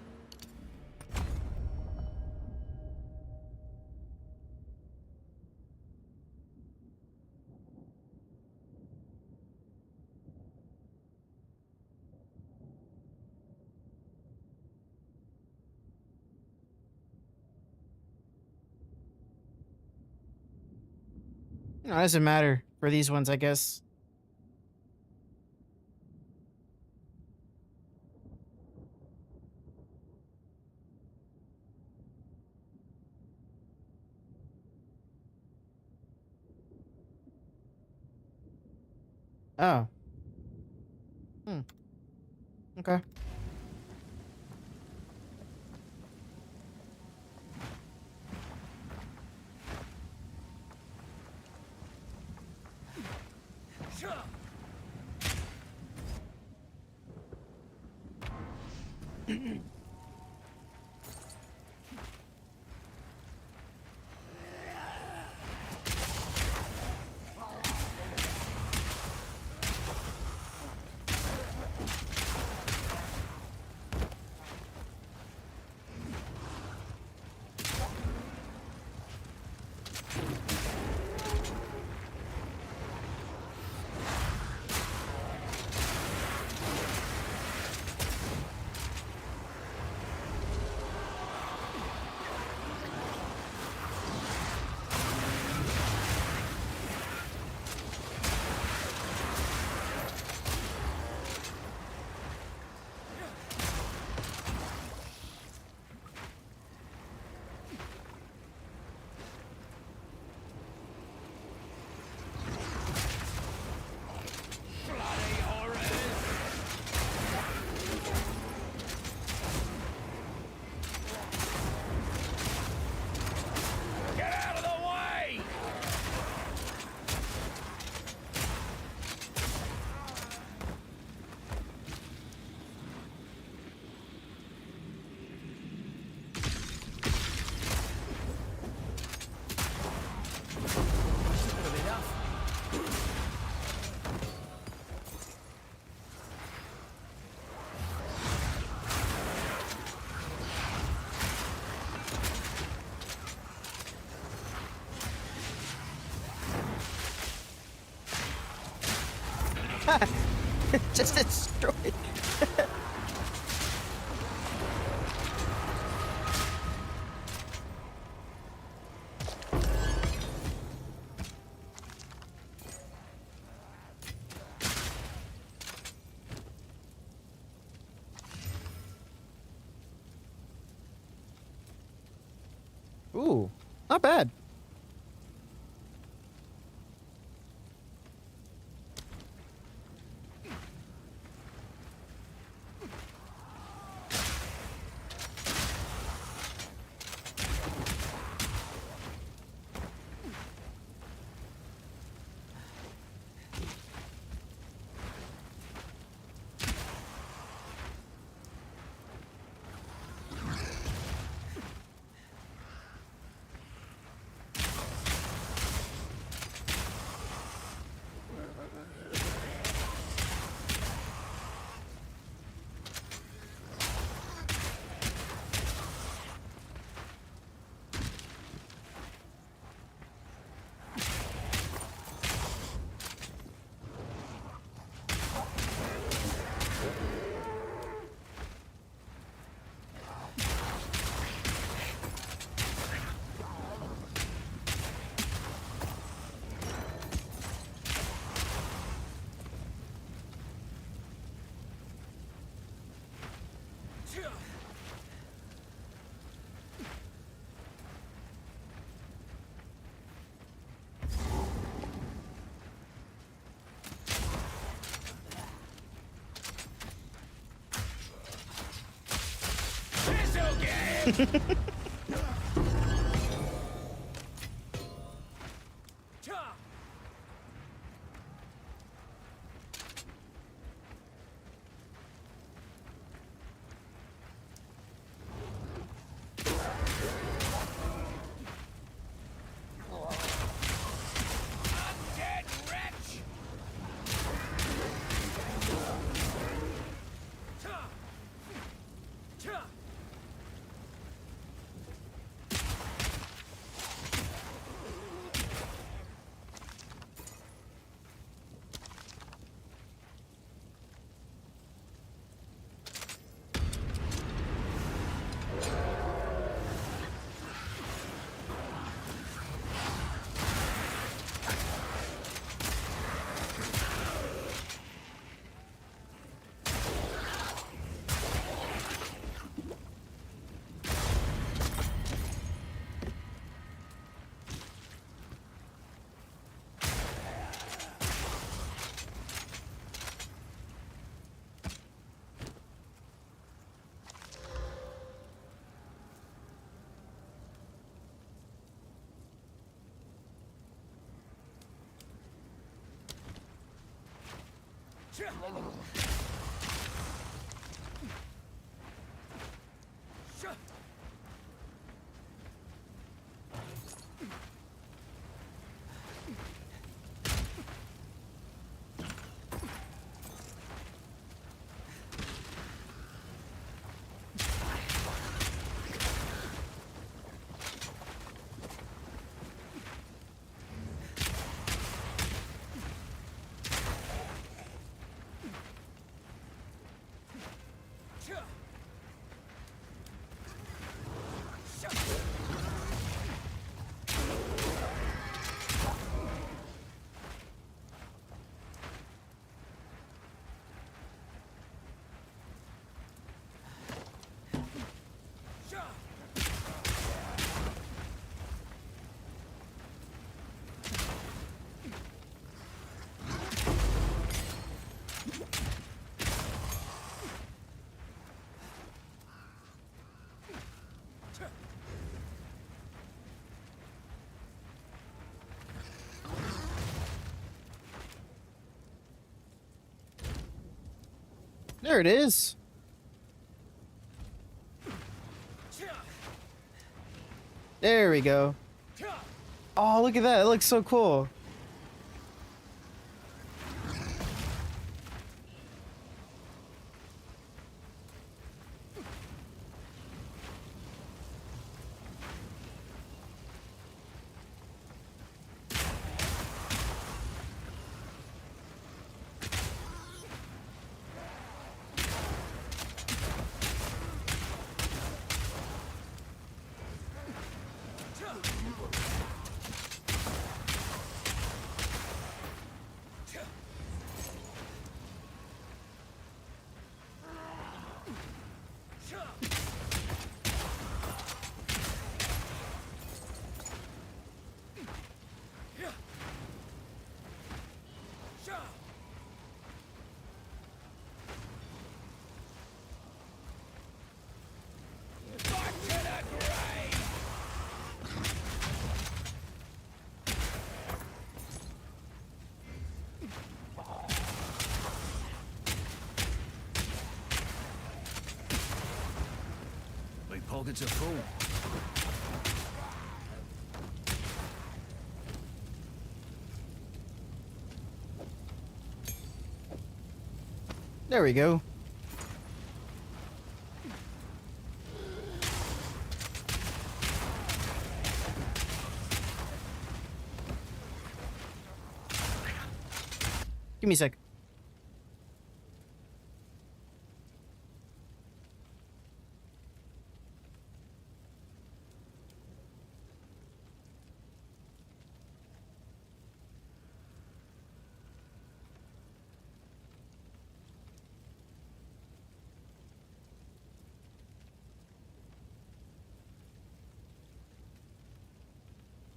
No, it doesn't matter for these ones, I guess. Oh. Hmm. Okay. Just destroyed. Ooh, not bad. There it is. There we go. Oh, look at that. It looks so cool. My pockets are full. There we go. Give me a sec.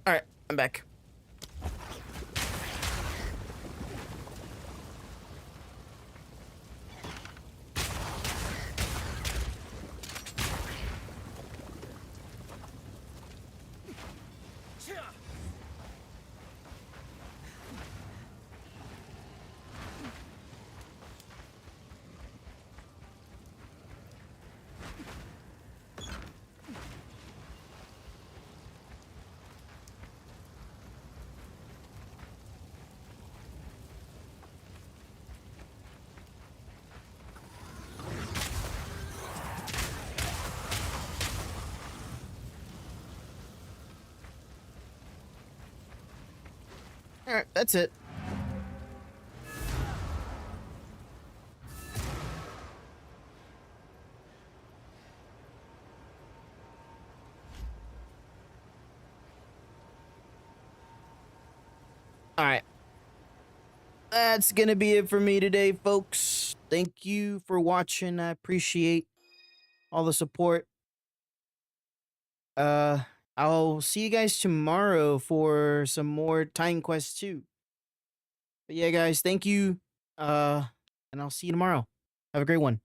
All right, I'm back. All right, that's it. All right. That's gonna be it for me today, folks. Thank you for watching. I appreciate all the support. I'll see you guys tomorrow for some more Time Quest 2. But yeah, guys, thank you. And I'll see you tomorrow. Have a great one.